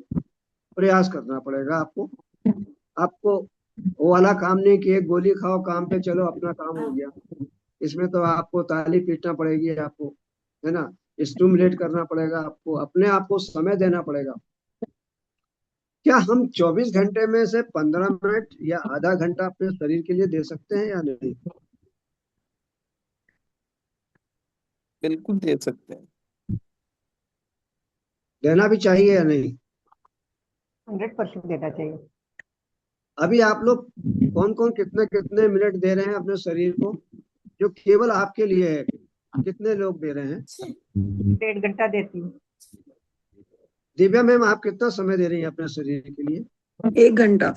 Speaker 3: प्रयास करना पड़ेगा आपको। आपको वो वाला काम नहीं कि एक गोली खाओ, काम पे चलो, अपना काम हो गया। इसमें तो आपको ताली पीटना पड़ेगी, आपको, है ना, स्टिमुलेट करना पड़ेगा, आपको अपने आप को समय देना पड़ेगा। क्या हम 24 घंटे में से 15 मिनट या आधा घंटा अपने शरीर के लिए दे सकते हैं या नहीं?
Speaker 2: बिल्कुल दे सकते हैं।
Speaker 3: देना भी चाहिए या नहीं?
Speaker 4: 100% देना चाहिए।
Speaker 3: अभी आप लोग कौन कौन कितने कितने मिनट दे रहे हैं अपने शरीर को, जो केवल आपके लिए है? कितने लोग दे रहे हैं?
Speaker 4: 1.5 घंटा देती हूँ।
Speaker 3: दिव्या मैम, आप कितना समय दे रही हैं अपने शरीर के लिए?
Speaker 9: 1 घंटा।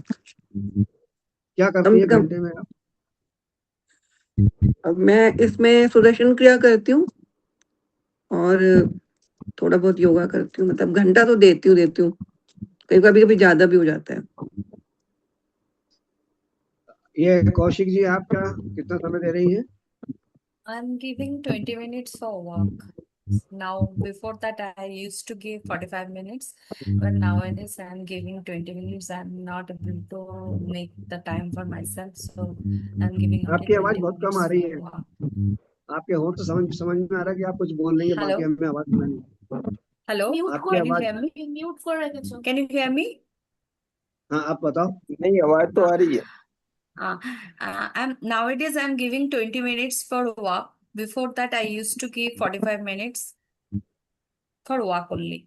Speaker 3: क्या करती है घंटे में आप?
Speaker 9: अब मैं इसमें सुदर्शन क्रिया करती हूँ और थोड़ा बहुत योगा करती हूँ। मतलब घंटा तो देती हूँ। कभी कभी ज्यादा भी हो जाता है।
Speaker 3: ये कौशिक जी, आप क्या कितना समय दे रही हैं?
Speaker 10: I'm giving 20 minutes for walk. Now, before that, I used to give 45 minutes, but nowadays I'm giving 20 minutes. I'm not able to make the time for myself, so I'm giving only
Speaker 3: आपकी आवाज
Speaker 10: 20
Speaker 3: बहुत कम
Speaker 10: minutes
Speaker 3: आ रही
Speaker 10: for
Speaker 3: है।
Speaker 10: walk.
Speaker 3: आपके होंठ से समझ में आ रहा है कि आप कुछ बोल रही हैं, बाकी
Speaker 10: Hello?
Speaker 3: हमें आवाज नहीं।
Speaker 10: Hello?
Speaker 3: आपकी
Speaker 10: Can you
Speaker 3: आवाज,
Speaker 10: hear me? Mute for a second. Can you hear me?
Speaker 3: हाँ आप बताओ।
Speaker 2: नहीं, आवाज तो आ रही है।
Speaker 10: Nowadays I'm giving 20 minutes for walk. Before that, I used to give 45 minutes for walk only.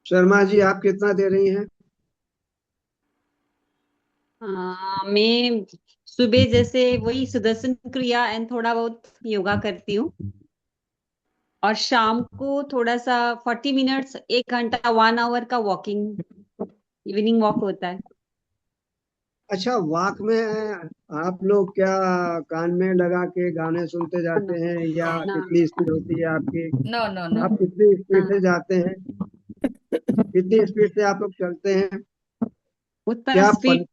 Speaker 3: Sharma ji, आप कितना दे रही हैं?
Speaker 7: मैं सुबह जैसे वही सुदर्शन क्रिया एंड थोड़ा बहुत योगा करती हूँ, और शाम को थोड़ा सा 40 मिनट्स, 1 घंटा, 1 आवर का वॉकिंग, इवनिंग वॉक होता है।
Speaker 3: अच्छा, वॉक में आप लोग क्या कान में लगा के गाने सुनते जाते हैं, या
Speaker 7: ना।
Speaker 3: कितनी स्पीड होती है आपकी?
Speaker 10: No, no, no.
Speaker 3: आप कितनी स्पीड से जाते हैं? कितनी स्पीड से आप लोग चलते हैं?
Speaker 7: उतना
Speaker 3: क्या
Speaker 7: स्पीड।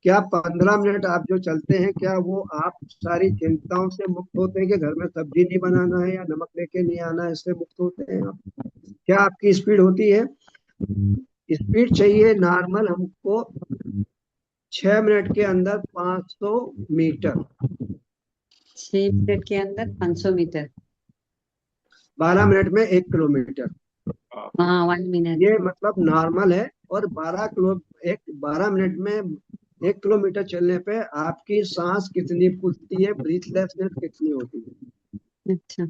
Speaker 3: क्या 15 मिनट आप जो चलते हैं, क्या वो आप सारी चिंताओं से मुक्त होते हैं कि घर में सब्जी नहीं बनाना है या नमक लेके नहीं आना है, इससे मुक्त होते हैं आप? क्या आपकी स्पीड होती है? स्पीड चाहिए नॉर्मल हमको 6 मिनट के अंदर 500 मीटर,
Speaker 7: 6 मिनट के अंदर 500 मीटर।
Speaker 3: 12 मिनट में 1 किलोमीटर।
Speaker 7: हाँ, 1 मिनट।
Speaker 3: ये मतलब नॉर्मल है। और 12 मिनट में 1 किलोमीटर चलने पे आपकी सांस कितनी फूलती है, ब्रीथलेसनेस कितनी होती है?
Speaker 7: अच्छा।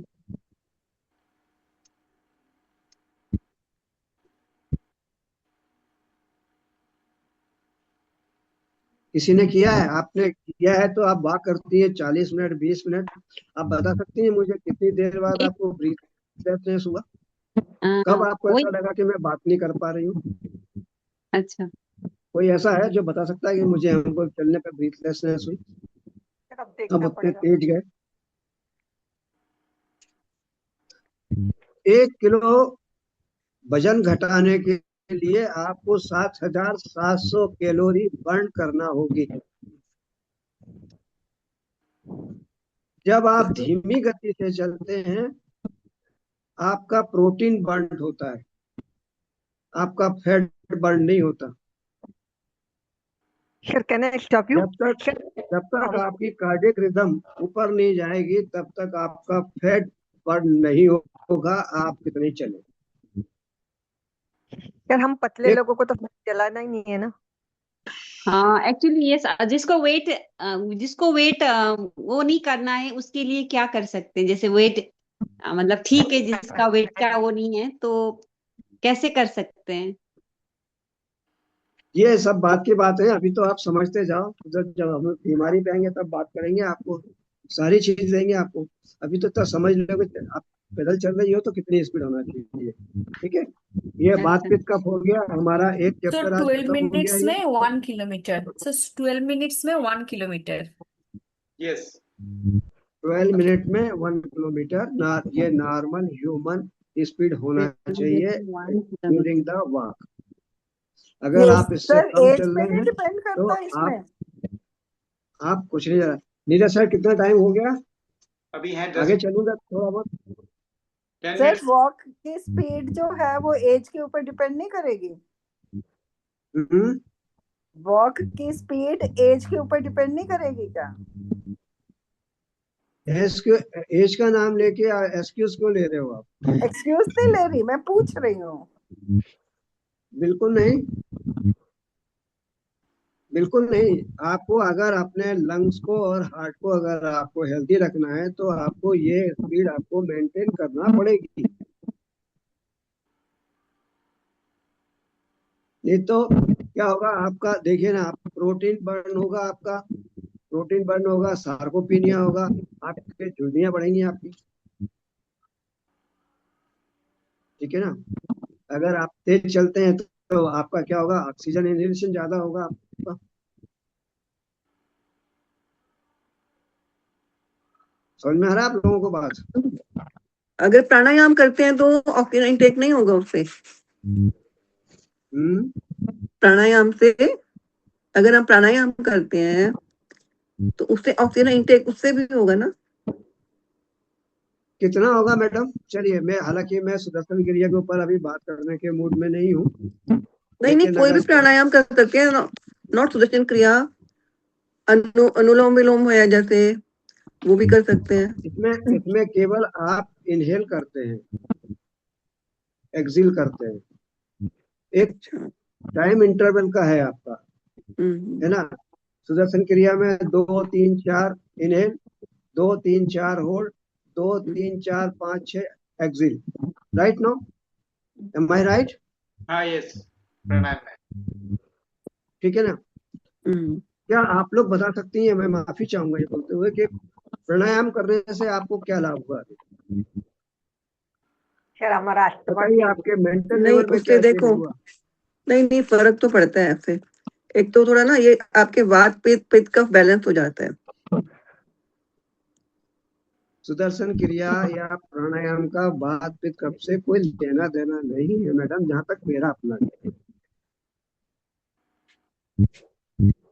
Speaker 3: किसी ने किया है? आपने किया है तो आप वॉक करती है 40 मिनट, 20 मिनट। आप बता सकती हैं मुझे कितनी देर बाद
Speaker 7: एक
Speaker 3: आपको ब्रीथलेसनेस हुआ? कब आपको
Speaker 7: वही।
Speaker 3: ऐसा लगा कि मैं बात नहीं कर पा रही हूँ?
Speaker 7: अच्छा।
Speaker 3: कोई ऐसा है जो बता सकता है कि मुझे हमको चलने पे ब्रीथलेसनेस हुई?
Speaker 4: अब
Speaker 3: अब
Speaker 4: देखना
Speaker 3: उतने
Speaker 4: पड़ेगा।
Speaker 3: तेज गए। 1 किलो वजन घटाने के लिए आपको 7,700 कैलोरी बर्न करना होगी। जब आप धीमी गति से चलते हैं, आपका प्रोटीन बर्न होता है, आपका फैट बर्न नहीं होता।
Speaker 4: Sir, can I stop you?
Speaker 3: जब तक आपकी कार्डियक रिदम ऊपर नहीं जाएगी, तब तक आपका फैट बर्न नहीं होगा, आप कितने चले।
Speaker 4: यार, हम पतले लोगों को तो चलाना ही नहीं है ना।
Speaker 7: हाँ, एक्चुअली ये जिसको वेट वो नहीं करना है, उसके लिए क्या कर सकते हैं? जैसे वेट मतलब ठीक है, जिसका वेट का वो नहीं है, तो कैसे कर सकते हैं?
Speaker 3: ये सब बात की बात है, अभी तो आप समझते जाओ, जब हम बीमारी पे आएंगे तब बात करेंगे, आपको सारी चीज देंगे आपको। अभी तो समझ लो कि आप पैदल चल रही हो तो कितनी स्पीड होना चाहिए। ठीक है, ये बात
Speaker 7: अच्छा,
Speaker 3: पित का हो गया, हमारा एक
Speaker 10: So
Speaker 3: चैप्टर आज
Speaker 10: 12
Speaker 3: खत्म हो गया
Speaker 10: minutes
Speaker 3: ये।
Speaker 10: में 1 किलोमीटर। So 12 minutes में 1 किलोमीटर।
Speaker 1: यस
Speaker 3: 12 मिनट में 1 किलोमीटर ये नॉर्मल ह्यूमन स्पीड होना चाहिए ड्यूरिंग द वॉक। अगर
Speaker 6: ये
Speaker 3: आप इससे
Speaker 6: सर
Speaker 3: कम
Speaker 6: एज
Speaker 3: चल
Speaker 6: पे
Speaker 3: रहे
Speaker 6: नहीं
Speaker 3: हैं
Speaker 6: डिपेंड
Speaker 3: तो
Speaker 6: करता इसमें?
Speaker 3: आप कुछ नहीं। नीरज सर कितना टाइम हो गया?
Speaker 1: अभी है
Speaker 3: आगे
Speaker 1: 10
Speaker 3: चलूंगा थोड़ा बहुत।
Speaker 1: 10
Speaker 6: सर
Speaker 1: मिनट्स।
Speaker 6: वॉक की स्पीड जो है वो एज के ऊपर डिपेंड नहीं करेगी?
Speaker 3: हम्म,
Speaker 6: वॉक की स्पीड एज के ऊपर डिपेंड नहीं करेगी क्या?
Speaker 3: एज का नाम लेके एक्सक्यूज क्यों ले रहे हो आप?
Speaker 6: एक्सक्यूज नहीं ले रही, मैं पूछ रही हूँ।
Speaker 3: बिल्कुल नहीं, बिल्कुल नहीं। आपको अगर अपने लंग्स को और हार्ट को अगर आपको हेल्दी रखना है तो आपको ये स्पीड आपको मेंटेन करना पड़ेगी। नहीं तो क्या होगा आपका, देखिए ना, आप प्रोटीन बर्न होगा, आपका प्रोटीन बर्न होगा, सार्कोपीनिया होगा, आपके झुर्रियां बढ़ेंगी आपकी। ठीक है ना, अगर आप तेज चलते हैं तो आपका क्या होगा, ऑक्सीजन इनहेलेशन ज्यादा होगा आपका। समझ में आ रहा है आप लोगों को बात?
Speaker 9: अगर प्राणायाम करते हैं तो ऑक्सीजन इंटेक नहीं होगा उससे?
Speaker 3: हम्म,
Speaker 9: प्राणायाम से, अगर हम प्राणायाम करते हैं तो उससे ऑक्सीजन इंटेक उससे भी होगा ना?
Speaker 3: कितना होगा मैडम? चलिए, मैं हालांकि मैं सुदर्शन क्रिया के ऊपर अभी बात करने के मूड में नहीं हूँ,
Speaker 9: नहीं नहीं,
Speaker 3: लेकिन
Speaker 9: कोई भी
Speaker 3: अगर
Speaker 9: प्राणायाम कर सकते हैं, नॉट सुदर्शन क्रिया, अनुलोम विलोम है जैसे, वो भी कर सकते हैं।
Speaker 3: इसमें इसमें केवल आप इनहेल करते हैं, एक्सहेल करते हैं, एक
Speaker 9: अच्छा।
Speaker 3: टाइम इंटरवल का है आपका, है ना। सुदर्शन क्रिया में 2 3 4 inhale, 2 3 4 hold, 2 3 4 5 6 exhale, right? No, am I right?
Speaker 1: हाँ यस प्राणायाम में।
Speaker 3: ठीक है ना। क्या आप लोग बता सकती हैं, मैं माफी चाहूंगा ये बोलते हुए, कि प्राणायाम करने से आपको क्या लाभ हुआ?
Speaker 4: सर हमारा अस्थमा
Speaker 3: बताइए,
Speaker 4: ठीक
Speaker 3: आपके मेंटल
Speaker 9: नहीं,
Speaker 3: लेवल पे
Speaker 9: उससे
Speaker 3: क्या चेंज
Speaker 9: देखो,
Speaker 3: हुआ?
Speaker 9: नहीं नहीं, फर्क तो पड़ता है ऐसे। एक तो थोड़ा ना ये आपके वात पित्त पित्त का बैलेंस हो जाता है।
Speaker 3: सुदर्शन क्रिया या प्राणायाम का वात पित्त कफ से कोई लेना देना नहीं है मैडम, जहां तक मेरा अपना है।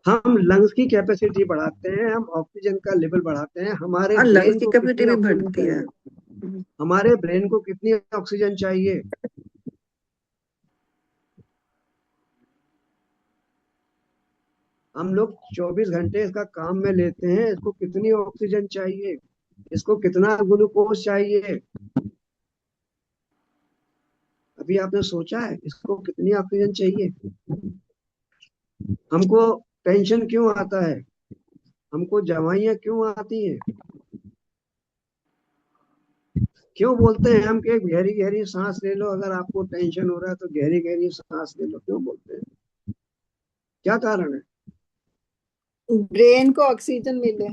Speaker 3: हम लंग्स की कैपेसिटी बढ़ाते हैं, हम ऑक्सीजन का लेवल बढ़ाते हैं। हमारे
Speaker 9: और लंग्स
Speaker 3: ब्रेन
Speaker 9: की
Speaker 3: को
Speaker 9: कैपेसिटी
Speaker 3: कितनी
Speaker 9: भी
Speaker 3: ऑक्सीजन
Speaker 9: बढ़ती है।
Speaker 3: चाहिए? हमारे ब्रेन को कितनी ऑक्सीजन चाहिए? हम लोग 24 घंटे इसका काम में लेते हैं, इसको कितनी ऑक्सीजन चाहिए? इसको कितना ग्लूकोज चाहिए? अभी आपने सोचा है इसको कितनी ऑक्सीजन चाहिए? हमको टेंशन क्यों आता है? हमको दवाइयां क्यों आती हैं? क्यों बोलते हैं हम कि गहरी गहरी सांस ले लो, अगर आपको टेंशन हो रहा है तो गहरी गहरी सांस ले लो, क्यों बोलते हैं? क्या कारण है?
Speaker 6: ब्रेन को ऑक्सीजन मिले,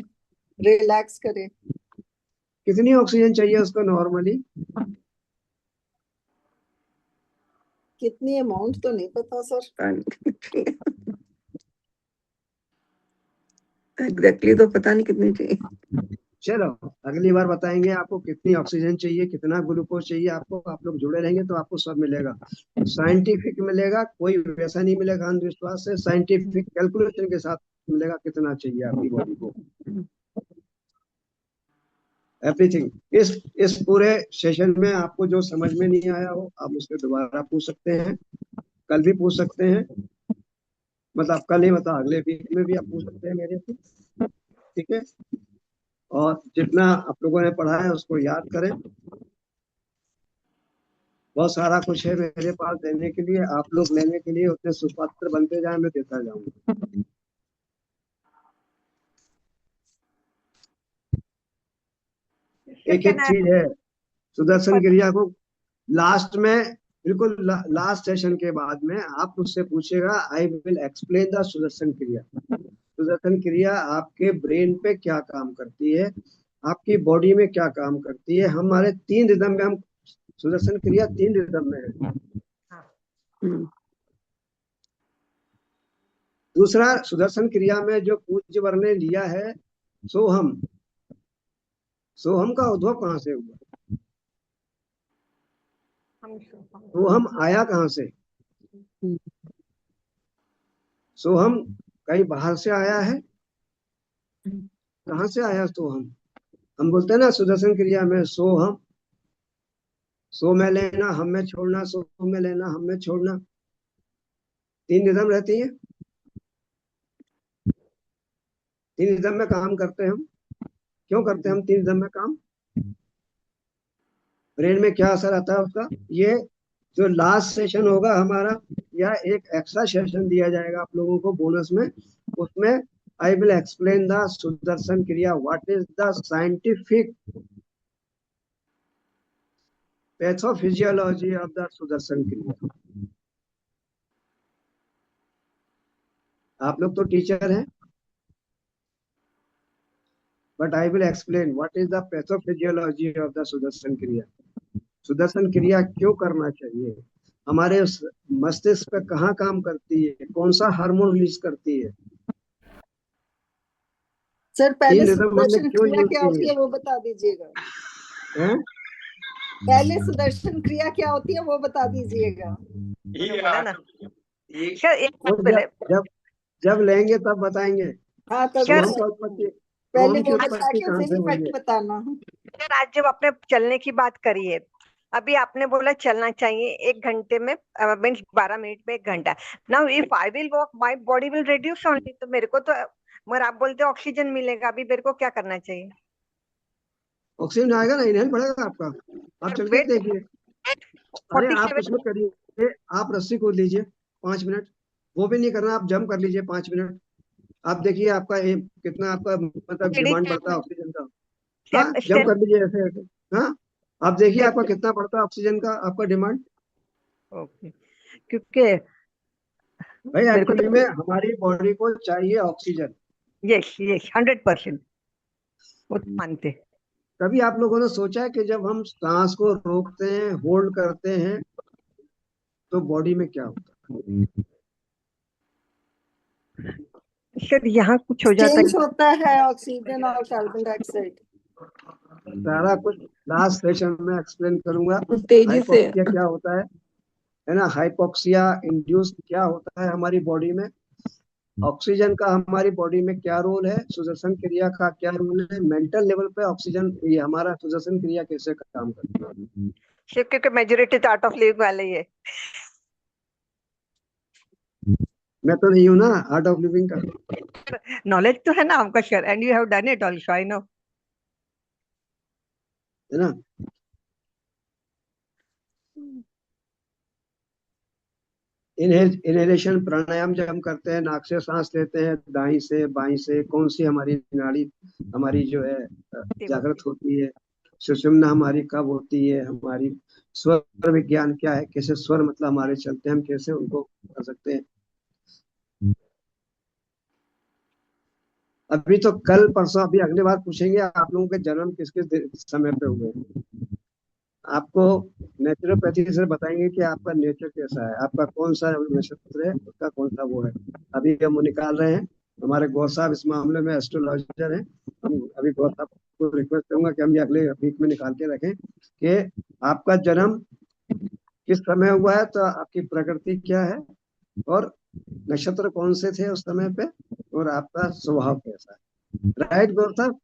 Speaker 6: रिलैक्स करे।
Speaker 3: कितनी ऑक्सीजन चाहिए उसको नॉर्मली?
Speaker 6: कितनी अमाउंट तो नहीं पता सर।
Speaker 9: एग्जैक्टली तो पता नहीं कितनी चाहिए।
Speaker 3: चलो, अगली बार बताएंगे आपको कितनी ऑक्सीजन चाहिए, कितना ग्लूकोज चाहिए आपको। आप लोग जुड़े रहेंगे तो आपको सब मिलेगा, साइंटिफिक मिलेगा, कोई वैसा नहीं मिलेगा अंधविश्वास से, साइंटिफिक कैलकुलेशन के साथ मिलेगा कितना चाहिए आपकी बॉडी को, एवरीथिंग। इस पूरे सेशन में आपको जो समझ में नहीं आया हो, आप उसके दोबारा पूछ सकते हैं, कल भी पूछ सकते हैं, मतलब कल ही मतलब अगले वीक में भी आप पूछ सकते हैं मेरे से। ठीक है, और जितना आप लोगों ने पढ़ा है उसको याद करें। बहुत सारा कुछ है मेरे पास देने के लिए, आप लोग लेने के लिए उतने सुपात्र बनते जाए, मैं देता जाऊंगा। एक एक चीज है, सुदर्शन क्रिया को लास्ट में बिल्कुल लास्ट सेशन के बाद में आप मुझसे पूछेगा, आई will explain the Sudarshan Kriya. Sudarshan क्रिया आपके ब्रेन पे क्या काम करती है, आपकी बॉडी में क्या काम करती है। हमारे 3 रिदम में हम सुदर्शन क्रिया 3 रिदम में है।
Speaker 9: हम्म,
Speaker 3: दूसरा, सुदर्शन क्रिया में जो पूज्य वर ने लिया है सोहम, सोहम का उद्भव कहाँ से हुआ, सोहम आया कहाँ से।
Speaker 9: हम्म,
Speaker 3: सोहम कहीं बाहर से आया है, कहाँ से आया सोहम। हम बोलते हैं ना सुदर्शन क्रिया में सोहम, सो में लेना, हम में छोड़ना, सो में लेना, हम में छोड़ना, 3 रिदम रहती है। 3 रिदम में काम करते हैं हम। क्यों करते हैं हम 3 रिदम में काम, ब्रेन में क्या असर आता है उसका। ये जो लास्ट सेशन होगा हमारा, या एक एक्स्ट्रा सेशन दिया जाएगा आप लोगों को बोनस में, उसमें I will explain the Sudarshan Kriya, what is the scientific pathophysiology of the Sudarshan Kriya. आप लोग तो टीचर हैं, but I will explain what is the pathophysiology of the Sudarshan Kriya. Sudarshan क्रिया क्यों करना चाहिए, हमारे मस्तिष्क पे कहाँ काम करती है, कौन सा हार्मोन रिलीज करती है,
Speaker 6: सर
Speaker 3: 3
Speaker 6: पहले
Speaker 3: रिदम हमने
Speaker 6: सुदर्शन
Speaker 3: क्यों
Speaker 6: क्रिया
Speaker 3: यूज
Speaker 6: क्या
Speaker 3: की
Speaker 6: होती है वो बता दीजिएगा।
Speaker 3: है।
Speaker 6: पहले सुदर्शन क्रिया क्या होती है वो बता दीजिएगा।
Speaker 4: सर एक
Speaker 3: वो
Speaker 4: बात पहले
Speaker 3: जब जब लेंगे तब बताएंगे।
Speaker 6: हाँ तब
Speaker 3: सोहम
Speaker 4: सर
Speaker 3: का उत्पत्ति,
Speaker 6: पहले
Speaker 3: सोहम की
Speaker 6: वो बता
Speaker 3: उत्पत्ति
Speaker 6: के
Speaker 3: कहाँ
Speaker 6: फिर
Speaker 3: से हुई
Speaker 6: इफेक्ट
Speaker 3: है।
Speaker 6: बताना।
Speaker 4: सर आज जब आपने चलने की बात करी है, अभी आपने बोला चलना चाहिए 1 घंटे में, मीन्स 12 मिनट में 1 घंटा। Now if I will walk my body will reduce only, तो मेरे को तो, मगर आप बोलते हो ऑक्सीजन मिलेगा, अभी मेरे को क्या करना चाहिए।
Speaker 3: ऑक्सीजन आएगा ना, इनहेल बढ़ेगा आपका। आप चल के
Speaker 4: वेट
Speaker 3: देखिए, अरे आप
Speaker 4: 47
Speaker 3: उसमें करिए, आप रस्सी कूद लीजिए 5 मिनट, वो भी नहीं करना, आप जंप कर लीजिए 5 मिनट। आप देखिए आपका कितना आपका मतलब
Speaker 4: सीढ़ी
Speaker 3: डिमांड बढ़ता है ऑक्सीजन का। हाँ, जंप
Speaker 4: स्टेप।
Speaker 3: कर लीजिए ऐसे ऐसे। हाँ, आप देखिए आपका
Speaker 4: स्टेप
Speaker 3: कितना बढ़ता है ऑक्सीजन का आपका डिमांड।
Speaker 4: ओके, क्योंकि
Speaker 3: भाई
Speaker 4: मेरे को
Speaker 3: एक्चुअली
Speaker 4: तो
Speaker 3: में हमारी बॉडी को चाहिए ऑक्सीजन।
Speaker 4: यस यस 100% वो तो मानते।
Speaker 3: कभी आप लोगों ने सोचा है कि जब हम सांस को रोकते हैं, होल्ड करते हैं, तो बॉडी में क्या होता है।
Speaker 4: सर यहाँ कुछ हो जाता
Speaker 6: चेंज
Speaker 4: है।
Speaker 6: होता है ऑक्सीजन और कार्बन डाइऑक्साइड।
Speaker 3: सारा कुछ लास्ट सेशन में एक्सप्लेन करूंगा।
Speaker 9: तेजी से।
Speaker 3: हाइपोक्सिया क्या होता है ना, हाइपोक्सिया इंड्यूस क्या होता है हमारी बॉडी में, ऑक्सीजन का हमारी बॉडी में क्या रोल है, सुदर्शन क्रिया का क्या रोल है, मेंटल लेवल पे ऑक्सीजन, ये हमारा सुदर्शन क्रिया कैसे काम करती है।
Speaker 4: शिव क्योंकि मेजोरिटी तो आर्ट ऑफ लिविंग वाले ही है।
Speaker 3: मैं तो नहीं हूं ना आर्ट ऑफ लिविंग का।
Speaker 4: नॉलेज तो है ना हमको sir, and you have done it also, I know.
Speaker 3: है ना। इनहेलेशन प्राणायाम जब हम करते हैं, नाक से सांस लेते हैं, दाई से बाई से, कौन सी हमारी नाड़ी हमारी जो है जागृत होती है, सुषुम्ना हमारी कब होती है, हमारी स्वर विज्ञान क्या है, कैसे स्वर मतलब हमारे चलते हैं, हम कैसे उनको कर सकते हैं। अभी तो कल परसों अभी अगले बार पूछेंगे आप लोगों के जन्म किस किस समय पे हुए। आपको नेचुरोपैथी से बताएंगे कि आपका नेचर कैसा है, आपका कौन सा नक्षत्र है, उसका कौन सा वो है। अभी हम निकाल रहे हैं, हमारे गौर साहब इस मामले में एस्ट्रोलॉजर हैं। हम अभी गौर साहब को रिक्वेस्ट करूंगा कि हम ये अगले वीक में निकाल के रखें कि आपका जन्म किस समय हुआ है, तो आपकी प्रकृति क्या है, और नक्षत्र कौन से थे उस समय पे, और आपका स्वभाव कैसा है। राइट गौर साहब।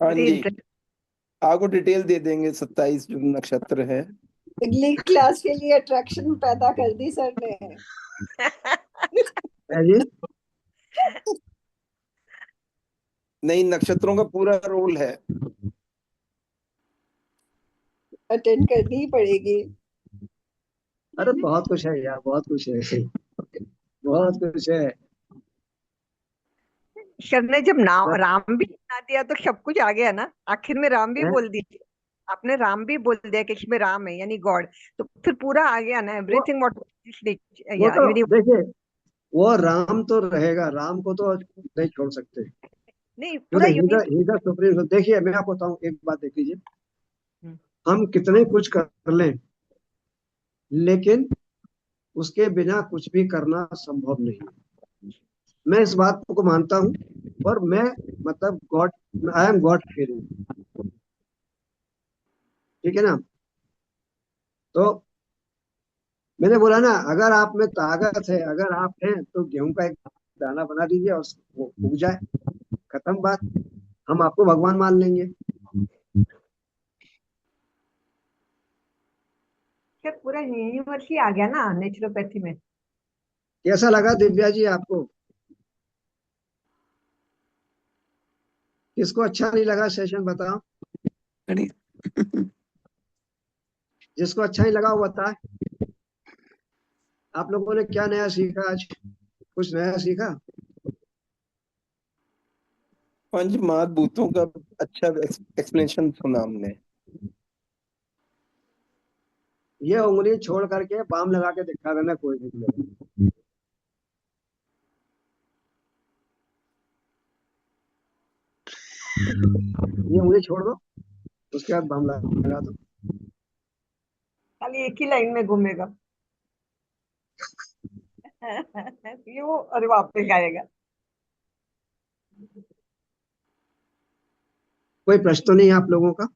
Speaker 2: हाँ जी, आपको डिटेल दे देंगे। 27 जो नक्षत्र है।
Speaker 6: अगली क्लास के लिए अट्रैक्शन पैदा कर दी सर ने।
Speaker 3: जी
Speaker 2: नहीं, नक्षत्रों का पूरा रोल है।
Speaker 6: अटेंड करनी ही पड़ेगी।
Speaker 3: अरे बहुत कुछ है यार, बहुत कुछ है, बहुत कुछ है।
Speaker 4: सर ने जब नाम राम भी बता दिया तो सब कुछ आ गया ना, आखिर में राम भी
Speaker 3: हैं?
Speaker 4: बोल दिया। आपने राम भी बोल दिया कि इसमें राम है यानी गॉड, तो फिर पूरा आ गया ना,
Speaker 3: वो
Speaker 4: एवरीथिंग व्हाट
Speaker 3: वो
Speaker 4: या
Speaker 3: तो देखिए, वो राम तो रहेगा, राम को तो नहीं छोड़ सकते,
Speaker 4: नहीं, पूरा
Speaker 3: क्योंकि
Speaker 4: यूनिट।
Speaker 3: He the supreme. देखिए मैं आपको बताऊं एक बात, देख लीजिए, हम कितने कुछ कर लें, लेकिन उसके बिना कुछ भी करना संभव नहीं है। मैं इस बात को मानता हूँ, और मैं मतलब God, I am God feeling, ठीक है ना। तो मैंने बोला ना, अगर आप में ताकत है, अगर आप हैं, तो गेहूं का एक दाना बना दीजिए और वो उग जाए, खत्म बात, हम आपको भगवान मान लेंगे।
Speaker 4: क्या पूरा यूनिवर्स ही आ गया ना नेचुरोपैथी में।
Speaker 3: कैसा लगा दिव्या जी आपको? किसको अच्छा नहीं लगा सेशन बताओ,
Speaker 9: बढ़िया।
Speaker 3: जिसको अच्छा नहीं लगा वो बताए। आप लोगों ने क्या नया सीखा आज? कुछ नया सीखा?
Speaker 2: पंच महाभूतों का अच्छा एक्सप्लेनेशन सुना हमने।
Speaker 3: ये उंगली छोड़ करके बाम लगा के दिखा देना कोई भी लोग। ये उंगली छोड़ दो, उसके बाद बाम लगा दो।
Speaker 4: खाली एक ही लाइन में घूमेगा। क्यों? अरे वापस आएगा।
Speaker 3: कोई प्रश्न तो नहीं है आप लोगों का?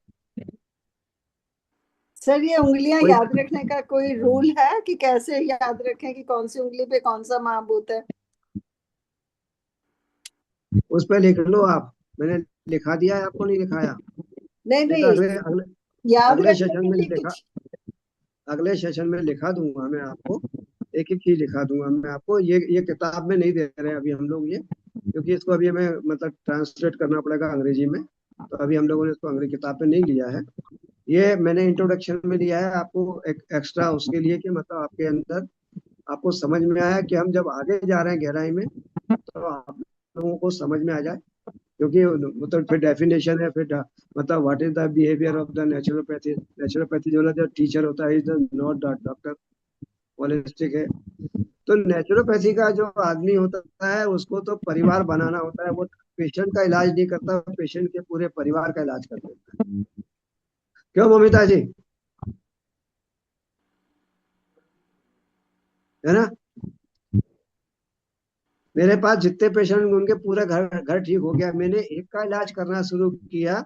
Speaker 6: सर ये उंगलियां
Speaker 3: कोई
Speaker 6: याद रखने का कोई रूल है कि कैसे याद रखें कि कौन सी उंगली पे कौन सा महाभूत है?
Speaker 3: उस पर लिख लो आप, मैंने लिखा दिया है आपको, नहीं लिखाया?
Speaker 6: नहीं
Speaker 3: नहीं तो
Speaker 6: नहीं,
Speaker 3: अगले अगले
Speaker 6: याद
Speaker 3: अगले
Speaker 6: रखने
Speaker 3: सेशन
Speaker 6: के
Speaker 3: में
Speaker 6: लिए
Speaker 3: लिखा,
Speaker 6: कुछ।
Speaker 3: अगले सेशन में लिखा दूंगा मैं आपको, एक एक चीज लिखा दूंगा मैं आपको। ये किताब में नहीं दे रहे हैं अभी हम लोग ये, क्योंकि इसको अभी हमें मतलब ट्रांसलेट करना पड़ेगा अंग्रेजी में, तो अभी हम लोगों ने इसको अंग्रेजी किताब में नहीं लिया है। ये मैंने इंट्रोडक्शन में लिया है आपको, एक एक्स्ट्रा उसके लिए कि मतलब आपके अंदर आपको समझ में आया कि हम जब आगे जा रहे हैं गहराई में, तो आप लोगों को समझ में आ जाए। क्योंकि मतलब फिर डेफिनेशन है, फिर मतलब what is the behaviour of the naturopathy. Naturopathy जो है, जो टीचर होता है, is not the doctor, holistic है। तो नेचुरोपैथी का जो आदमी होता है, उसको तो परिवार बनाना होता है, वो पेशेंट का इलाज नहीं करता, पेशेंट के पूरे परिवार का इलाज कर देता है। क्यों ममिता जी, है ना? मेरे पास जितने पेशेंट, उनके पूरा घर घर ठीक हो गया। मैंने एक का इलाज करना शुरू किया,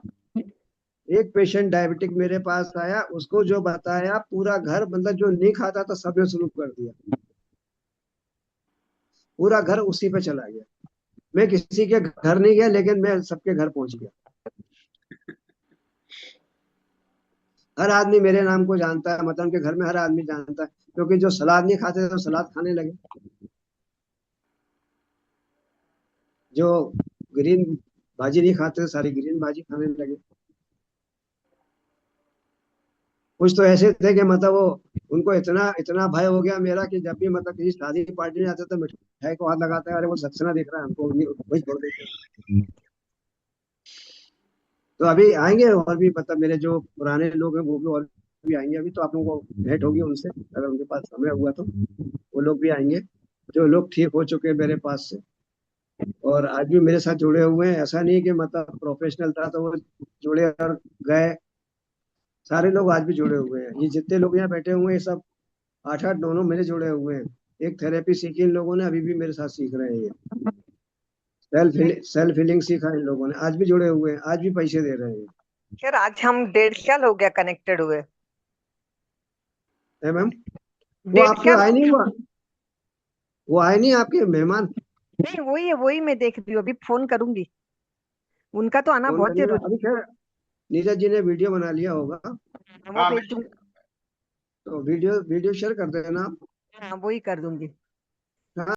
Speaker 3: एक पेशेंट डायबिटिक मेरे पास आया, उसको जो बताया पूरा घर, मतलब जो नहीं खाता था सबने शुरू कर दिया, पूरा घर उसी पे चला गया। मैं किसी के घर नहीं गया, लेकिन मैं सबके घर पहुंच गया। हर आदमी मेरे नाम को जानता है, मतलब उनके घर में हर आदमी जानता है, क्योंकि जो सलाद नहीं खाते थे तो सलाद खाने लगे, जो ग्रीन भाजी नहीं खाते थे सारी ग्रीन भाजी खाने लगे। कुछ तो ऐसे थे कि मतलब वो, उनको इतना इतना भय हो गया मेरा, कि जब भी मतलब किसी शादी पार्टी में आते तो मिठाई को हाथ लगाते हैं, अरे वो सत्सना दिख रहा है हमको, वही छोड़ देते हैं। तो अभी आएंगे और भी, मतलब मेरे जो पुराने लोग हैं वो भी और भी आएंगे। अभी तो आप लोगों को भेंट होगी उनसे, अगर उनके पास समय हुआ तो वो लोग भी आएंगे, जो लोग ठीक हो चुके हैं मेरे पास से, और आज भी मेरे साथ जुड़े हुए हैं। ऐसा नहीं कि मतलब प्रोफेशनल था तो वो जुड़े और गए, सारे लोग आज भी जुड़े हुए हैं। ये जितने लोग यहाँ बैठे हुए हैं, ये सब 8-8 9 मेरे जुड़े हुए हैं। एक थेरेपी सीखी इन लोगों ने, अभी भी मेरे साथ सीख रहे हैं। ये सेल्फ हीलिंग सीखा इन लोगों ने, आज भी जुड़े हुए हैं, आज भी पैसे दे रहे हैं।
Speaker 4: सर आज हम 1.5 साल हो गया कनेक्टेड हुए।
Speaker 3: है मैम? वो
Speaker 4: 1.5
Speaker 3: आपके
Speaker 4: साल
Speaker 3: आए नहीं, वो आए नहीं आपके मेहमान?
Speaker 4: नहीं, वही है, वही मैं देख रही हूँ, अभी फोन करूंगी, उनका तो आना
Speaker 3: फोन
Speaker 4: बहुत
Speaker 3: करिएगा
Speaker 4: जरूरी
Speaker 3: अभी। खैर नीरज जी ने वीडियो बना लिया होगा,
Speaker 4: है, वो
Speaker 1: हाँ
Speaker 4: भेज दूंगी।
Speaker 3: तो वीडियो वीडियो शेयर कर देना आप।
Speaker 4: हाँ वही कर दूंगी।